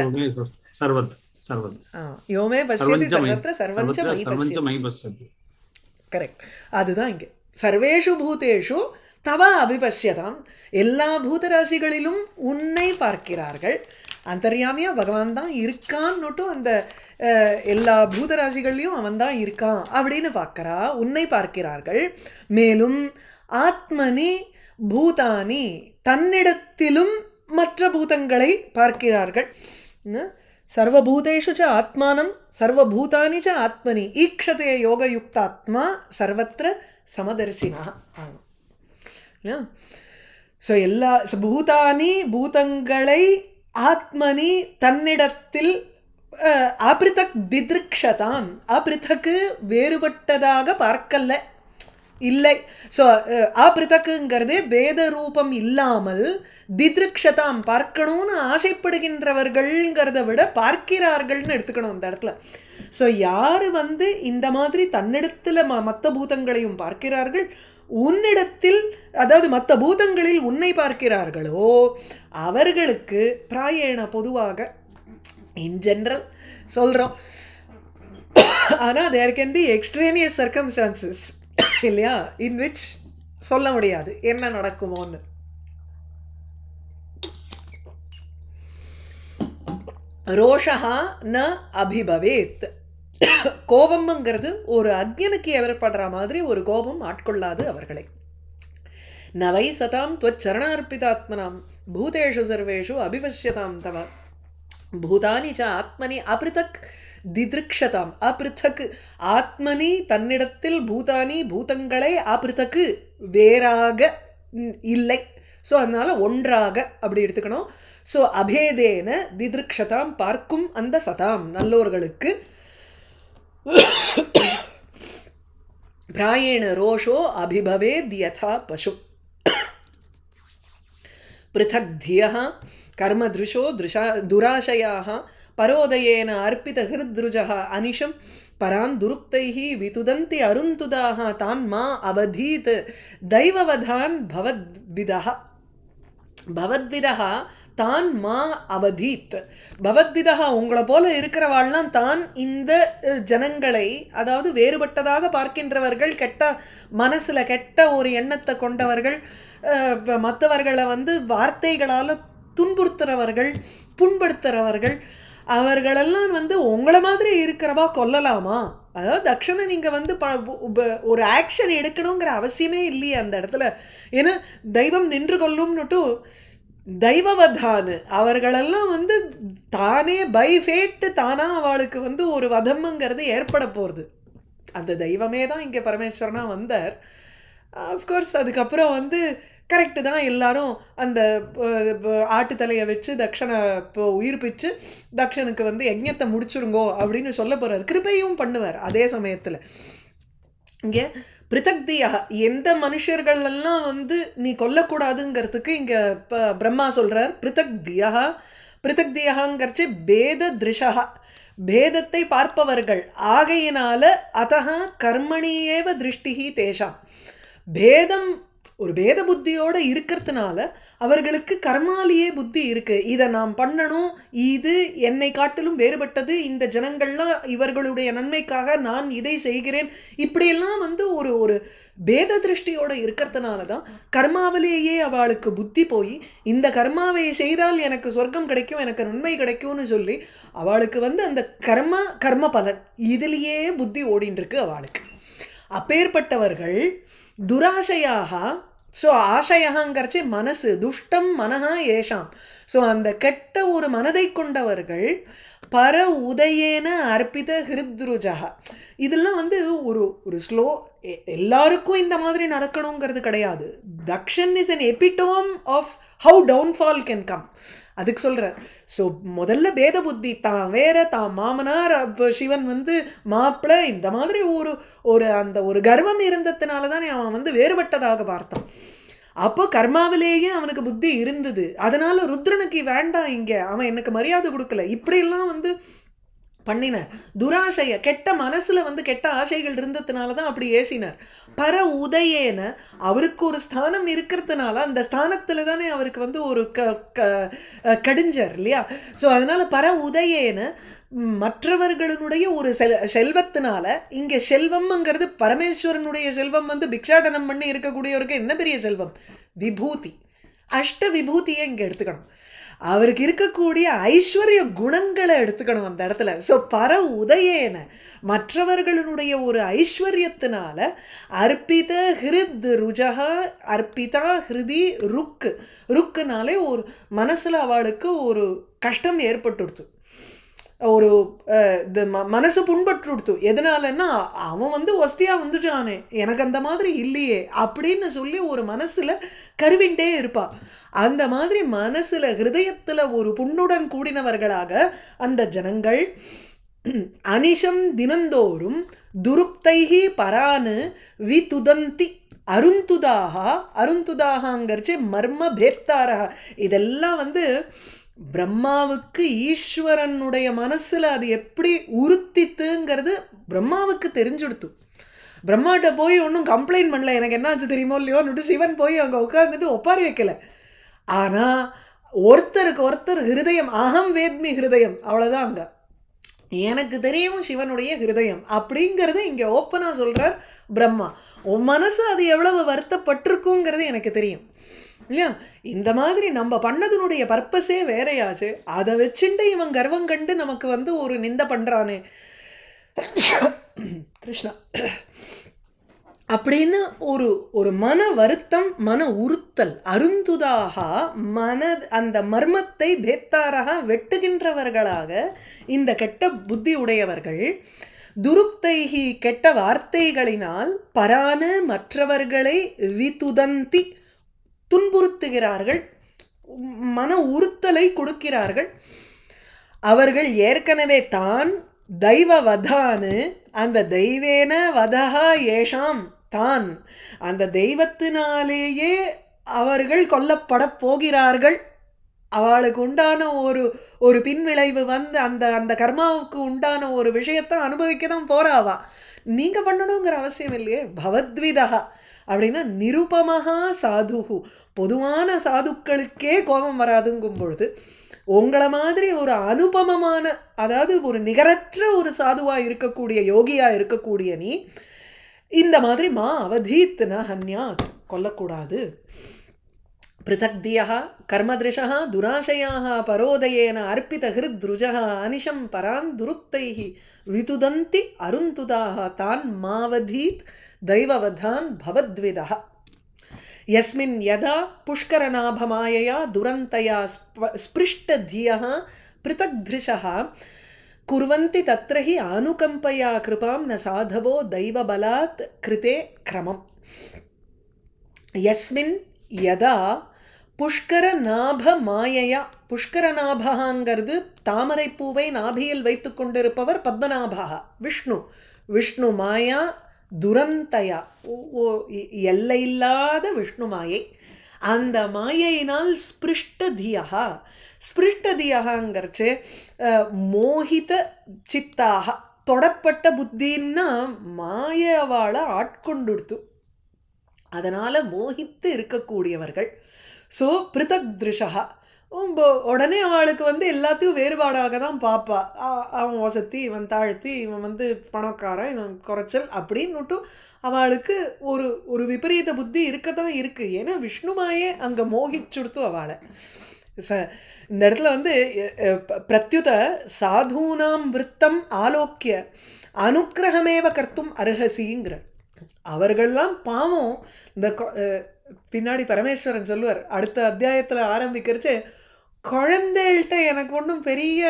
யோமே பஷ்யதி சர்வத்திர சர்வஞ்ச மயி பஷ்யதி கரெக்ட். அதுதான் இங்கே சர்வேஷு பூதேஷு தவ அபிபஷ்யதாம். எல்லா பூதராசிகளிலும் உன்னை பார்க்கிறார்கள். அந்தர்யாமியாக பகவான் தான் இருக்கான்னுட்டும் அந்த எல்லா பூதராசிகள்லையும் அவன் தான் இருக்கான் அப்படின்னு பார்க்கறா, உன்னை பார்க்கிறார்கள். மேலும் ஆத்மனி பூதானி தன்னிடத்திலும் மற்ற பூதங்களை பார்க்கிறார்கள். சர்வபூதேஷு ச ஆத்மானம் சர்வபூதானி ச ஆத்மனி ஈக்ஷதே யோகயுக்தாத்மா சர்வத்திர சமதர்சினா. ஸோ எல்லா பூதானி பூதங்களை ஆத்மனி தன்னிடத்தில் அபிருதக் திதிருக்ஷதாம், அபிருதக்கு வேறுபட்டதாக பார்க்கல, இல்லை. ஸோ அபிருதக்குங்கிறதே பேத ரூபம் இல்லாமல் திதிருக்ஷதாம் பார்க்கணும்னு ஆசைப்படுகின்றவர்கள்ங்கிறத விட பார்க்கிறார்கள்னு எடுத்துக்கணும் அந்த இடத்துல. ஸோ யார் வந்து இந்த மாதிரி தன்னிடத்தில் மற்ற பூதங்களையும் பார்க்கிறார்கள், உன்னிடத்தில் அதாவது மற்ற பூதங்களில் உன்னை பார்க்கிறார்களோ அவர்களுக்கு பிராயண பொதுவாக இன் ஜென்ரல் சொல்கிறோம். ஆனால் தேர் கேன் பி எக்ஸ்ட்ரேனியஸ் சர்க்கம்ஸ்டான்சஸ் இல்லையா, இன் விச் சொல்ல முடியாது என்ன நடக்குமோன்னு. ரோஷா ந அபிபவேத், கோபம்ங்கிறது ஒரு அக்ஞனுக்கு ஏற்படுற மாதிரி ஒரு கோபம் ஆட்கொள்ளாது அவர்களை. நவை சதாம் त्वच्चरणार्पितात्मनां பூதேஷு சர்வேஷு அபிவஷ்யதாம் தவ பூதானி ச ஆத்மனி அபிருதக் திதிருக்ஷதாம், அபிருதக் ஆத்மனி தன்னிடத்தில் பூதானி பூதங்களை அபிருதக்கு வேறாக இல்லை, ஸோ அதனால ஒன்றாக அப்படி எடுத்துக்கணும். ஸோ அபேதேன திதிருக்ஷதாம் பார்க்கும் அந்த சதாம் நல்லோர்களுக்கு பிராயேண ரோஷோ அபிபவேத் யதா பசு பிருதக் தியः கர்மத்ருஷோ துராசயாः பரோதயேன அர்ப்பித ஹிருத்ருஜः அனிஷம் பரான் துருக்தைः விதுதந்தி அருந்துதாः தான் மா அவதீத் தைவவதான் பவத்விதः பவத்விதः தான் மா அவதீத். பவத்விதா உங்களை போல இருக்கிறவாள்லாம் தான் இந்த ஜனங்களை அதாவது வேறுபட்டதாக பார்க்கின்றவர்கள், கெட்ட மனசில் கெட்ட ஒரு எண்ணத்தை கொண்டவர்கள், மற்றவர்களை வந்து வார்த்தைகளால் துன்புறுத்துறவர்கள், புண்படுத்துகிறவர்கள், அவர்களெல்லாம் வந்து உங்களை மாதிரி இருக்கிறவா கொல்லலாமா? அதாவது தக்ஷனை நீங்கள் வந்து ஒரு ஆக்ஷன் எடுக்கணுங்கிற அவசியமே இல்லையே அந்த இடத்துல. ஏன்னா தெய்வம் நின்று கொள்ளும்னுட்டு தெய்வவதானு அவர்களெல்லாம் வந்து தானே பை ஃபேட்டு தானாக அவளுக்கு வந்து ஒரு வதம்ங்கிறது ஏற்பட போகிறது. அந்த தெய்வமே தான் இங்கே பரமேஸ்வரனாக வந்தார். ஆஃப்கோர்ஸ் அதுக்கப்புறம் வந்து கரெக்டு தான், எல்லாரும் அந்த ஆட்டு தலையை வச்சு தக்ஷனை இப்போ உயிர்ப்பிச்சு தக்ஷனுக்கு வந்து யஜ்ஞத்தை முடிச்சுருங்கோ அப்படின்னு சொல்ல போகிறார். கிருபையும் பண்ணுவார் அதே சமயத்தில். இங்கே பிருத்தக்தியா எந்த மனுஷர்கள் எல்லாம் வந்து நீ கொல்லக்கூடாதுங்கிறதுக்கு இங்கே இப்போ பிரம்மா சொல்கிறார். பிருத்தக்தியாங்கிறச்சு பேத திருஷா, பேதத்தை பார்ப்பவர்கள் ஆகையினால அதஹ கர்மணியேவ திருஷ்டிஹி தேஷாம், பேதம் ஒரு பேத புத்தியோடு இருக்கிறதுனால அவர்களுக்கு கர்மாலேயே புத்தி இருக்குது. இதை நாம் பண்ணணும், இது என்னை காட்டிலும் வேறுபட்டது, இந்த ஜனங்கள்லாம் இவர்களுடைய நன்மைக்காக நான் இதை செய்கிறேன், இப்படியெல்லாம் வந்து ஒரு ஒரு பேத திருஷ்டியோடு இருக்கிறதுனால தான் கர்மாவிலேயே அவளுக்கு புத்தி போய் இந்த கர்மாவை செய்தால் எனக்கு சொர்க்கம் கிடைக்கும், எனக்கு நன்மை கிடைக்கும்னு சொல்லி அவளுக்கு வந்து அந்த கர்ம பலன் இதிலேயே புத்தி ஓடின்னு இருக்கு அவளுக்கு. அப்பேற்பட்டவர்கள் துராசையாக, ஸோ ஆசையகங்கிறச்சு மனசு, துஷ்டம் மனஹா ஏஷாம், ஸோ அந்த கெட்ட ஒரு மனதை கொண்டவர்கள் பர உதயேன அர்ப்பித ஹிருத்ருஜா. இதெல்லாம் வந்து ஒரு ஒரு ஸ்லோ, எல்லாருக்கும் இந்த மாதிரி நடக்கணுங்கிறது கிடையாது. Dakshan is an epitome of how downfall can come. அதுக்கு சொல்கிறார். ஸோ முதல்ல பேத புத்தி, தான் வேற, தான் மாமனார் சிவன் வந்து மாப்பிள்ளை, இந்த மாதிரி ஒரு ஒரு அந்த ஒரு கர்வம் இருந்ததுனால தானே அவன் வந்து வேறுபட்டதாக பார்த்தான். அப்போ கர்மாவிலேயே அவனுக்கு புத்தி இருந்தது, அதனால ருத்ரனுக்கு வேண்டாம், இங்கே அவன் எனக்கு மரியாதை கொடுக்கல, இப்படியெல்லாம் வந்து பண்ணினார். துராசைய கெட்ட மனசில் வந்து கெட்ட ஆசைகள் இருந்ததுனால தான் அப்படி ஏசினார். பர உதயேன அவருக்கு ஒரு ஸ்தானம் இருக்கிறதுனால அந்த ஸ்தானத்தில் தானே அவருக்கு வந்து ஒரு கடிஞ்சர் இல்லையா. ஸோ அதனால் பர உதயேன மற்றவர்களுடைய ஒரு செல்வத்தினால, இங்கே செல்வம்ங்கிறது பரமேஸ்வரனுடைய செல்வம் வந்து பிக்ஷாடனம் பண்ணி இருக்கக்கூடியவருக்கு என்ன பெரிய செல்வம், விபூதி, அஷ்ட விபூதியை இங்கே எடுத்துக்கணும். அவருக்கு இருக்கக்கூடிய ஐஸ்வர்ய குணங்களை எடுத்துக்கணும் அந்த இடத்துல. ஸோ பர உதயேன மற்றவர்களுடைய ஒரு ஐஸ்வர்யத்தினால அர்ப்பித ஹிருத் ருஜகா, அர்ப்பிதா ஹிருதி ருக்குனாலே ஒரு மனசில் அவளுக்கு ஒரு கஷ்டம் ஏற்பட்டுடுது. ஒரு இது மனசு புண்பட்டுடுத்து. எதனாலன்னா அவன் வந்து ஒஸ்தியா வந்துட்டானே, எனக்கு அந்த மாதிரி இல்லையே அப்படின்னு சொல்லி ஒரு மனசுல கருவிண்டே இருப்பா. அந்த மாதிரி மனசுல ஹிருதயத்துல ஒரு புண்ணுடன் கூடினவர்களாக அந்த ஜனங்கள் அனிஷம் தினந்தோறும் துருப்தைஹி பரானு விதுதந்தி அருந்துதாகங்கிறச்சு மர்ம பேத்தாரா. இதெல்லாம் வந்து பிரம்மாவுக்கு ஈஸ்வரனுடைய மனசுல அது எப்படி உறுத்தித்துங்கிறது பிரம்மாவுக்கு தெரிஞ்சுடுத்து. பிரம்மாட்ட போய் ஒன்றும் கம்ப்ளைண்ட் பண்ணல, எனக்கு என்னாச்சு தெரியுமோ இல்லையோன்னுட்டு சிவன் போய் அங்கே உட்காந்துட்டு ஒப்பாரி வைக்கல. ஆனால் ஒருத்தருக்கு ஒருத்தர் ஹிருதயம், அகம் வேத்மி ஹிருதயம், அவ்வளோதான். அங்கே எனக்கு தெரியும் சிவனுடைய ஹிருதயம் அப்படிங்கிறத இங்கே ஓப்பனாக சொல்கிறார் பிரம்மா. உன் மனசு அது எவ்வளவு வருத்தப்பட்டிருக்குங்கிறது எனக்கு தெரியும் இல்லையா. இந்த மாதிரி நம்ம பண்ணதுனுடைய பர்பஸே வேறையாச்சு, அதை வச்சுட்டு இவன் கர்வம் கண்டு நமக்கு வந்து ஒரு நிந்த பண்ணுறானே கிருஷ்ணா அப்படின்னு ஒரு ஒரு மன வருத்தம், மன உறுத்தல். அருந்துதாக அந்த மர்மத்தை பேத்தாராக வெட்டுகின்றவர்களாக இந்த கெட்ட புத்தி உடையவர்கள் துருக்தைஹி கெட்ட வார்த்தைகளினால் பரானு மற்றவர்களை விதுதந்தி துன்புறுத்துகிறார்கள், மன உறுத்தலை கொடுக்கிறார்கள். அவர்கள் ஏற்கனவே தான் தெய்வவதானு அந்த தெய்வேன வதஹா ஏஷாம் தான் அந்த தெய்வத்தினாலேயே அவர்கள் கொல்லப்பட போகிறார்கள். அவளுக்கு உண்டான ஒரு பின்விளைவு வந்து அந்த அந்த கர்மாவுக்கு உண்டான ஒரு விஷயத்தை அனுபவிக்க தான் போறாவா. நீங்க பண்ணணுங்கிற அவசியம் இல்லையே. பவத்விதா அப்படின்னா நிருபமஹா சாதுஹு, பொதுவான சாதுக்களுக்கே கோபம் வராதுங்கும் பொழுது உங்களை மாதிரி ஒரு அனுபமமான, அதாவது ஒரு நிகரற்ற ஒரு சாதுவா இருக்கக்கூடிய யோகியா இருக்கக்கூடிய நீ இந்த மாதிரி மா அவதீத்னா ஹன்யாத் கொல்லக்கூடாது. பிருதக்தியா கர்மதிருஷா துராசயா பரோதயேன அர்ப்பித ஹிருத்ருஜா அனிஷம் பரான் துருக்தைஹி விதுதந்தி அருந்துதாக தான் மாவதீத் தெய்வவதான் பவத்விதா. யஸ்மின் யதா புஷ்கரநாபமாயயா துரந்தயா ஸ்பிருஷ்டதியः பிருதக்திருஷः குர்வந்தி தத்ரஹி ஆனுகம்பயா கிருபாம் ந சாதவோ தெய்வபலாத் கிருதே கிரமம். யஸ்மின் யதா புஷ்கரநாப மாயையா, புஷ்கரநாபங்கிறது தாமரைப்பூவை நாபியில் வைத்து கொண்டிருப்பவர் பத்மநாபா விஷ்ணு. விஷ்ணு மாயா துரந்தயா, எல்லையில்லாத விஷ்ணு மாயை. அந்த மாயையினால் ஸ்பிருஷ்டதியா, ஸ்பிருஷ்டதியாங்கிறச்சு மோகித சித்தாக, தொடப்பட்ட புத்தின்னா மாயவாளை ஆட்கொண்டுடுத்து, அதனால் மோகித்து இருக்கக்கூடியவர்கள். ஸோ பிருதக் திருஷா, உடனே அவளுக்கு வந்து எல்லாத்தையும் வேறுபாடாக தான் பார்ப்பா. அவன் வசத்தி, இவன் தாழ்த்தி, இவன் வந்து பணக்காரன், இவன் குறைச்சல் அப்படின்னுட்டு அவளுக்கு ஒரு விபரீத புத்தி இருக்கத்தான் இருக்கு. ஏன்னா விஷ்ணுமாயே அங்கே மோகிச்சுடுத்து அவளை. இந்த இடத்துல வந்து பிரத்யுத சாதூனாம் விருத்தம் ஆலோக்கிய அனுக்கிரகமேவ கர்த்தும் அர்ஹசிங்கிற, அவர்கள்லாம் பாவம். இந்த பின்னாடி பரமேஸ்வரன் சொல்லுவார் அடுத்த அத்தியாயத்தில் ஆரம்பிக்கிறச்சு, குழந்தைகள்கிட்ட எனக்கு ஒன்றும் பெரிய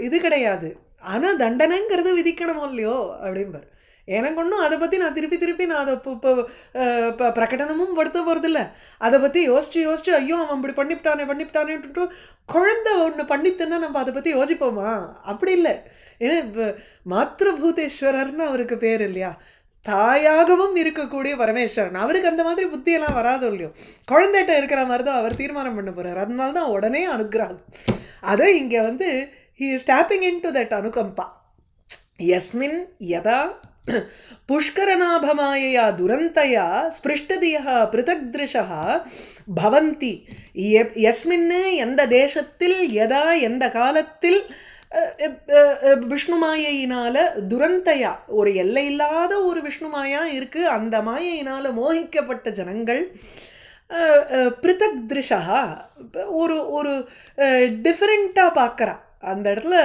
இது கிடையாது, ஆனால் தண்டனைங்கிறது விதிக்கணுமோ இல்லையோ அப்படிம்பார். எனக்கு ஒன்றும் அதை பற்றி நான் திருப்பி நான் அதை இப்போ பிரகடனமும் படுத்த போகிறதில்ல. அதை பற்றி யோசிச்சு ஐயோ அவன் இப்படி பண்ணிவிட்டானேன்ட்டு குழந்தை ஒன்று பண்ணித்துன்னா நம்ம அதை பற்றி யோசிப்போமா? அப்படி இல்லை. ஏன்னா இப்போ மாத்ருபூதேஸ்வரர்னு அவருக்கு பேர் இல்லையா, தாயாகவும் இருக்கக்கூடிய பரமேஸ்வரன். அவருக்கு அந்த மாதிரி புத்தியெல்லாம் வராதோ இல்லையோ, குழந்தைகிட்ட இருக்கிற மாதிரி தான் அவர் தீர்மானம் பண்ண போகிறார். அதனால தான் உடனே அனுகிரகம். அதை இங்கே வந்து he is tapping into that அனுகம்பா. யஸ்மின் யதா புஷ்கரநாபமாயையா துரந்தயா ஸ்பிருஷ்டதியா பிருதக்திருஷா பவந்தி. யஸ்மின்னு எந்த தேசத்தில், யதா எந்த காலத்தில், விஷ்ணு மாயையினால துரந்தையா ஒரு எல்லையில்லாத ஒரு விஷ்ணு மாயா இருக்கு, அந்த மாயையினால மோகிக்கப்பட்ட ஜனங்கள் பிருதக் திருஷா ஒரு டிஃப்ரெண்ட்டாக பார்க்குறா. அந்த இடத்துல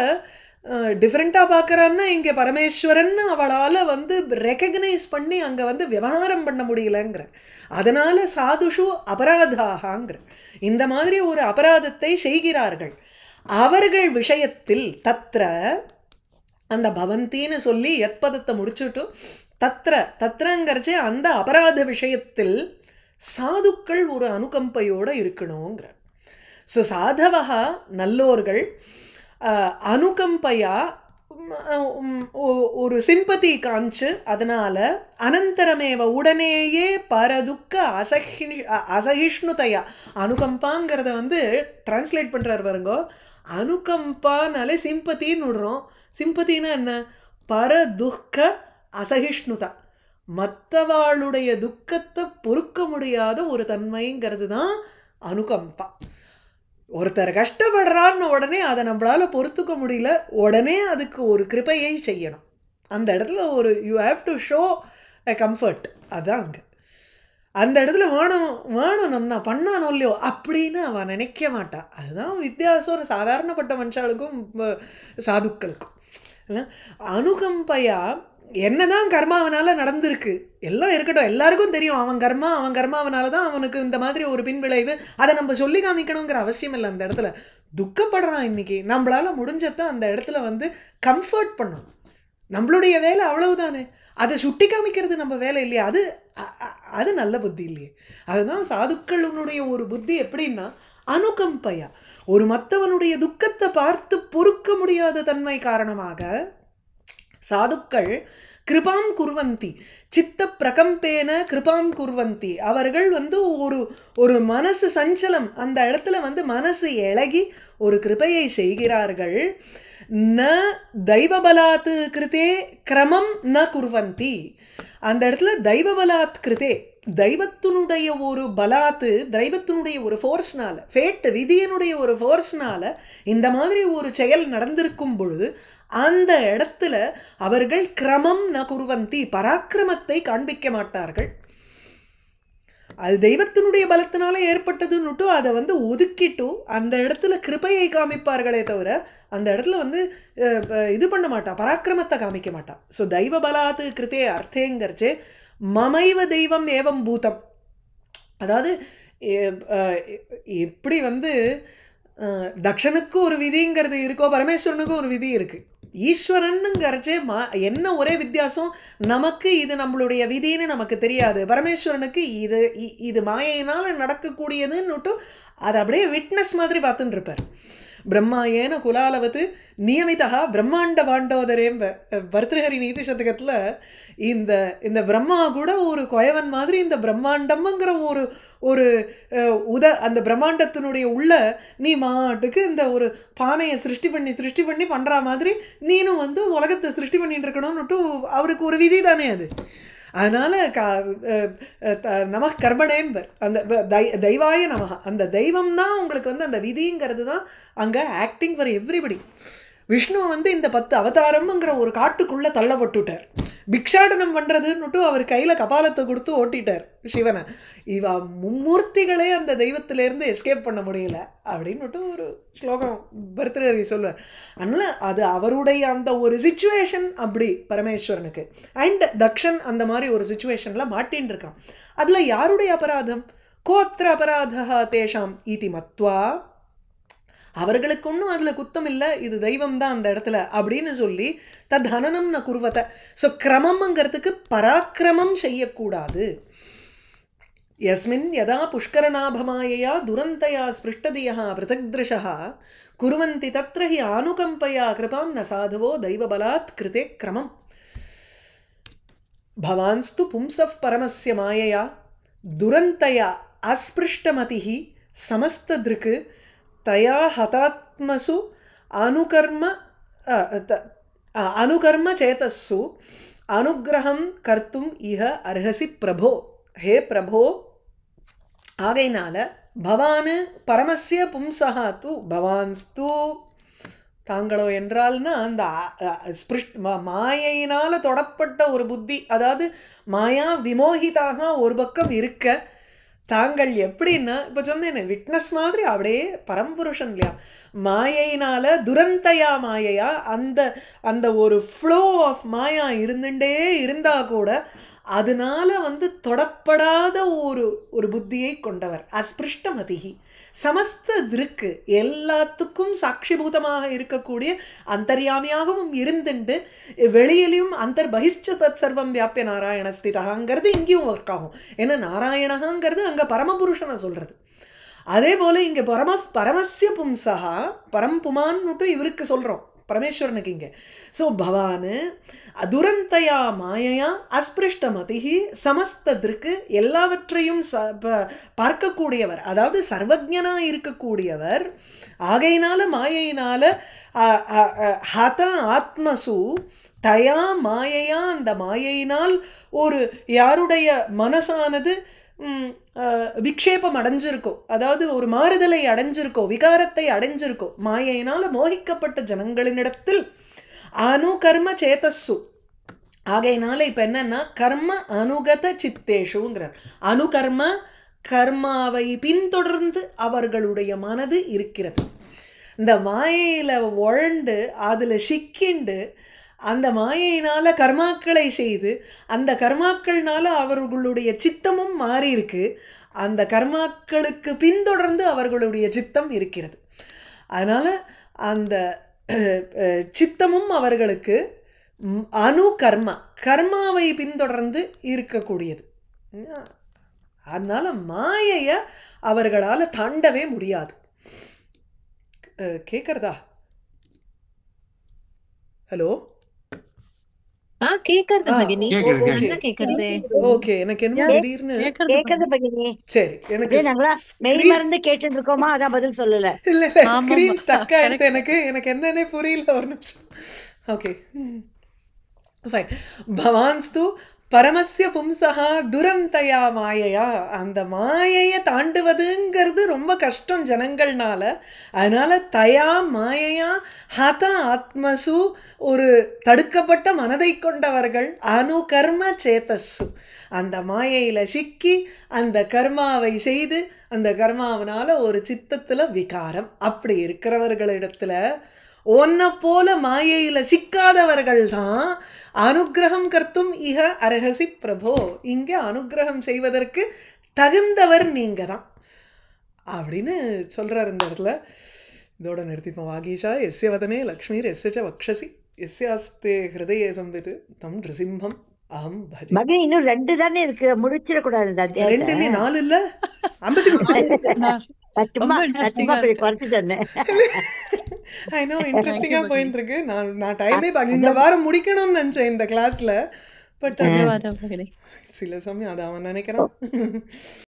டிஃப்ரெண்ட்டாக பார்க்குறான்னா இங்கே பரமேஸ்வரன் அவளால் வந்து ரெக்கக்னைஸ் பண்ணி அங்கே வந்து விவகாரம் பண்ண முடியலங்கிற, அதனால் சாதுஷு அபராதாகங்கிற இந்த மாதிரி ஒரு அபராதத்தை செய்கிறார்கள். அவர்கள் விஷயத்தில் தத்ர அந்த பவந்தின்னு சொல்லி எத்பதத்தை முடிச்சுட்டு தத்ரங்கிறச்சே அந்த அபராத விஷயத்தில் சாதுக்கள் ஒரு அனுகம்பையோடு இருக்கணுங்கிற. ஸோ சாதவா நல்லோர்கள் அனுகம்பையா ஒரு சிம்பதி காமிச்சு அதனால அனந்தரமேவ உடனேயே பரதுக்க அசகிஷ்ணுதையா அனுகம்பாங்கிறத வந்து டிரான்ஸ்லேட் பண்ணுறாரு பாருங்கோ. அனுகம்பானாலே சிம்பத்தின்னு விடுறோம். சிம்பத்தின்னா என்ன? பரதுக்க அசகிஷ்ணுதா, மற்றவாளுடைய துக்கத்தை பொறுக்க முடியாத ஒரு தன்மைங்கிறது தான் அனுகம்பா. ஒருத்தர் கஷ்டப்படுறான்னு உடனே அதை நம்மளால பொறுத்துக்க முடியல, உடனே அதுக்கு ஒரு கிருபையை செய்யணும். அந்த இடத்துல ஒரு you have to show a comfort. அதுதான் அங்கே அந்த இடத்துல வேணும் நன்னா பண்ணானோ இல்லையோ அப்படின்னு அவன் நினைக்க மாட்டான். அதுதான் வித்தியாசம் சாதாரணப்பட்ட மனுஷாளுக்கும் சாதுக்களுக்கும். அனுகம்பையா என்னதான் கர்மாவனால நடந்திருக்கு எல்லாம் இருக்கட்டும், எல்லாருக்கும் தெரியும் அவன் கர்மாவனால தான் அவனுக்கு இந்த மாதிரி ஒரு பின்விளைவு. அதை நம்ம சொல்லி காமிக்கணுங்கிற அவசியம் இல்லை. அந்த இடத்துல துக்கப்படுறான் இன்னைக்கு, நம்மளால முடிஞ்சதான் அந்த இடத்துல வந்து கம்ஃபர்ட் பண்ணணும். நம்மளுடைய வேலை அவ்வளவுதானே, அதை சுட்டி காமிக்கிறது நம்ம வேலை இல்லையா? அது நல்ல புத்தி இல்லையே. அதுதான் சாதுக்களுடைய ஒரு புத்தி. எப்படின்னா அனுகம்பையா ஒரு மற்றவனுடைய துக்கத்தை பார்த்து பொறுக்க முடியாத தன்மை காரணமாக சாதுக்கள் கிருபாம் குர்வந்தி, சித்த பிரகம்பேன கிருபாம் குர்வந்தி. அவர்கள் வந்து ஒரு மனசு சஞ்சலம், அந்த இடத்துல வந்து மனசு இழகி ஒரு கிருபையை செய்கிறார்கள். ந தெய்வபலாத் கிருதே கிரமம் ந குர்வந்தி. அந்த இடத்துல தெய்வபலாத் கிருதே, தெய்வத்தினுடைய ஒரு பலாத்து, தெய்வத்தினுடைய ஒரு ஃபோர்ஸ்னால, ஃபேட் விதியினுடைய ஒரு ஃபோர்ஸ்னால இந்த மாதிரி ஒரு செயல் நடந்திருக்கும் பொழுது அந்த இடத்துல அவர்கள் கிரமம் ந குர்வந்தி, பராக்கிரமத்தை காண்பிக்க மாட்டார்கள். அது தெய்வத்தினுடைய பலத்தினால ஏற்பட்டதுன்னுட்டு அதை வந்து ஒதுக்கிட்டு அந்த இடத்துல கிருபையை காமிப்பார்களே தவிர அந்த இடத்துல வந்து இது பண்ண மாட்டா, பராக்கிரமத்தை காமிக்க மாட்டா. ஸோ தெய்வ பலாத்து கிருத்தே அர்த்தேங்கரிச்சு மமைவ தெய்வம் ஏவம் பூதம். அதாவது எப்படி வந்து தக்ஷனுக்கு ஒரு விதிங்கிறது இருக்கோ பரமேஸ்வரனுக்கும் ஒரு விதி இருக்கு. ஈஸ்வரனுங்கிறச்சே என்ன ஒரே வித்தியாசம், நமக்கு இது நம்மளுடைய விதின்னு நமக்கு தெரியாது, பரமேஸ்வரனுக்கு இது மாயையினால் நடக்கக்கூடியதுன்னுட்டு அதை அப்படியே விட்னஸ் மாதிரி பார்த்துட்டு இருப்பார். பிரம்மா ஏன குலாலவத்து நியமிதா பிரம்மாண்ட பாண்டோதரேம் பர்திருஹரி நீதி சதகத்தில் இந்த பிரம்மா கூட ஒரு கொயவன் மாதிரி இந்த பிரம்மாண்டம்ங்கிற ஒரு அந்த பிரம்மாண்டத்தினுடைய உள்ள நீ மாட்டுக்கு இந்த ஒரு பானையை சிருஷ்டி பண்ணி பண்ணுற மாதிரி நீனும் வந்து உலகத்தை சிருஷ்டி பண்ணிட்டு இருக்கணும்னுட்டு அவருக்கு ஒரு விதி தானே அது. அதனால் நம கர்மணேம்பர், அந்த தெய்வாய நமக, அந்த தெய்வம் தான் உங்களுக்கு வந்து அந்த விதிங்கிறது தான் அங்கே ஆக்டிங் ஃபார் எவ்ரிபடி. விஷ்ணு வந்து இந்த 10 அவதாரம்ங்கிற ஒரு காட்டுக்குள்ளே தள்ளப்பட்டுட்டார். பிக்ஷாடனம் பண்ணுறதுன்னுட்டு அவர் கையில் கபாலத்தை கொடுத்து ஓட்டிட்டார் சிவனை. மும்மூர்த்திகளே அந்த தெய்வத்திலேருந்து எஸ்கேப் பண்ண முடியல அப்படின்னுட்டு ஒரு ஸ்லோகம் பர்திருஹரி சொல்லுவார். அதனால் அது அவருடைய அந்த ஒரு சிச்சுவேஷன் அப்படி பரமேஸ்வரனுக்கு. அண்ட் தக்ஷன் அந்த மாதிரி ஒரு சிச்சுவேஷனில் மாட்டின்னு இருக்கான். அதில் யாருடைய அபராதம்? கோத்திர அபராதா தேஷாம் ஈதி மத்வா, அவர்களுக்கு ஒன்றும் அதில் குத்தம் இல்லை, இது தெய்வம் தான் அந்த இடத்துல அப்படின்னு சொல்லி தத் ஹனனம் ந குர்வத. ஸோ கிரமம்ங்கிறதுக்கு பராக்கிரமம் செய்யக்கூடாது. யஸ்மின் யதா புஷ்கரநாபமாயையா துரந்தயா ஸ்பிருஷ்டதியா பிருதக்திருஷா குர்வந்தி தத்ர ஹி ஆனுகம்பயா கிருபாம் ந சாதவோ தெய்வபலாத் கிருதே கிரமம். பவான்ஸ்து பும்சஃப் பரமஸ்ய மாயையா துரந்தயா அஸ்பிருஷ்டமதிஹி சமஸ்தத்ருக்கு தயா ஹதாத்மசு அனுகர்ம சேதஸ்ஸு அனுகிரகம் கர்த்தும் இஹ அர்ஹசி பிரபோ. ஹே பிரபோ, ஆகையினால பவானு பரமஸ்ய பும்சஹா து பவான்ஸ்து, தாங்களோ என்றால்னா அந்த மாயையினால் தொடப்பட்ட ஒரு புத்தி, அதாவது மாயா விமோகிதாக ஒரு பக்கம் இருக்க, தாங்கள் எப்படின்னா இப்போ சொன்னேனே விட்னஸ் மாதிரி அப்படியே பரம்புருஷன் இல்லையா, மாயையினால துரந்தையா மாயையா அந்த ஒரு ஃப்ளோ ஆஃப் மாயா இருந்துட்டே இருந்தால் கூட அதனால வந்து தொடப்படாத ஒரு புத்தியை கொண்டவர். அஸ்பிருஷ்டமதிஹி சமஸ்த திருக்கு எல்லாத்துக்கும் சாட்சிபூதமாக இருக்கக்கூடிய அந்தர்யாமியாகவும் இருந்துண்டு வெளியிலையும் அந்தர்பகிஷ்ட தத் சர்வம் வியாபிய நாராயண ஸ்திதகாங்கிறது இங்கேயும் ஒர்க் ஆகும். ஏன்னா நாராயணகாங்கிறது அங்கே பரமபுருஷனை சொல்கிறது. அதே போல் இங்கே பரமஸ்ய பும்சகா பரம்புமான்னுட்டு இவருக்கு சொல்கிறோம், பரமேஸ்வரனுக்கு இங்கே. ஸோ பவான் துரந்தயா மாயையா அஸ்பிருஷ்டமதிஹி சமஸ்தத்திற்கு எல்லாவற்றையும் பார்க்கக்கூடியவர், அதாவது சர்வஜனாக இருக்கக்கூடியவர். ஆகையினால மாயையினால ஹத ஆத்மசு தயா மாயையா அந்த மாயையினால் ஒரு யாருடைய மனசானது விக்ஷேபம் அடைஞ்சிருக்கோ, அதாவது ஒரு மாறுதலை அடைஞ்சிருக்கோ, விகாரத்தை அடைஞ்சிருக்கோ, மாயையினால் மோகிக்கப்பட்ட ஜனங்களினிடத்தில் அனுகர்ம சேதஸ்ஸு. ஆகையினால இப்போ என்னன்னா கர்ம அனுகத சித்தேஷுங்கிறார். அனுகர்ம கர்மாவை பின்தொடர்ந்து அவர்களுடைய மனது இருக்கிறது. இந்த மாயையில் உழண்டு அதில் சிக்கிண்டு அந்த மாயையினால் கர்மாக்களை செய்து அந்த கர்மாக்கள்னால அவர்களுடைய சித்தமும் மாறி இருக்கு. அந்த கர்மாக்களுக்கு பின்தொடர்ந்து அவர்களுடைய சித்தம் இருக்கிறது. அதனால் அந்த சித்தமும் அவர்களுக்கு கர்மாவை பின்தொடர்ந்து இருக்கக்கூடியது. அதனால் மாயையை அவர்களால் தாண்டவே முடியாது. கேட்குறதா? ஹலோ கேக்குறது பகினி. நல்லா கேக்குறது. ஓகே, எனக்கு என்ன திடீர்னு கேக்குறது பகினி. சரி, எனக்கு மெய் மறந்து கேட்டுட்டு இருக்கோமா, அதான் பதில் சொல்லல. இல்ல ஸ்கிரீன் ஸ்டக் ஆயிடுது. எனக்கு என்னன்னே புரியல, ஒரு நிமிஷம். Okay fine. பவான்ஸ்து பரமஸ்ய பும்சகா துரந்தயா மாயையா. அந்த மாயையை தாண்டுவதுங்கிறது ரொம்ப கஷ்டம் ஜனங்கள்னால. அதனால தயா மாயையா ஹத ஆத்மசு ஒரு தடுக்கப்பட்ட மனதை கொண்டவர்கள் அனுகர்ம சேதஸ்ஸு அந்த மாயையில் சிக்கி அந்த கர்மாவை செய்து அந்த கர்மாவனால ஒரு சித்தத்தில் விகாரம் அப்படி இருக்கிறவர்களிடத்துல ஒன்ன போல மாயையில் சிக்காதவர்கள் தான் அனுகிரகம் கர்த்தும் இஹ அர்ஹசி பிரபோ. இங்கே அனுகிரகம் செய்வதற்கு தகுந்தவர் நீங்க தான் அப்படின்னு சொல்றார் இந்த இடத்துல. இதோட நிறுத்திப்போம். வாகீஷா எஸ்ய வதனே லக்ஷ்மீர் எஸ்ய வக்ஷசி எஸ்யாஸ்தே ஹிருதயே சம்பித்து தம் நிருசிம்ஹம் அஹம் பஜே. மகன் இன்னும் 2 தானே இருக்கு, முடிச்சிடக்கூடாது. 2 இல்ல 4 இல்ல 53. ஐ நோ, இன்ட்ரெஸ்டிங்கா போயிட்டு இருக்கு. நான் டைமே இந்த வாரம் முடிக்கணும்னு நினைச்சேன் இந்த கிளாஸ்ல. பட் சில சமயம் அதை அவன் நினைக்கிறான்.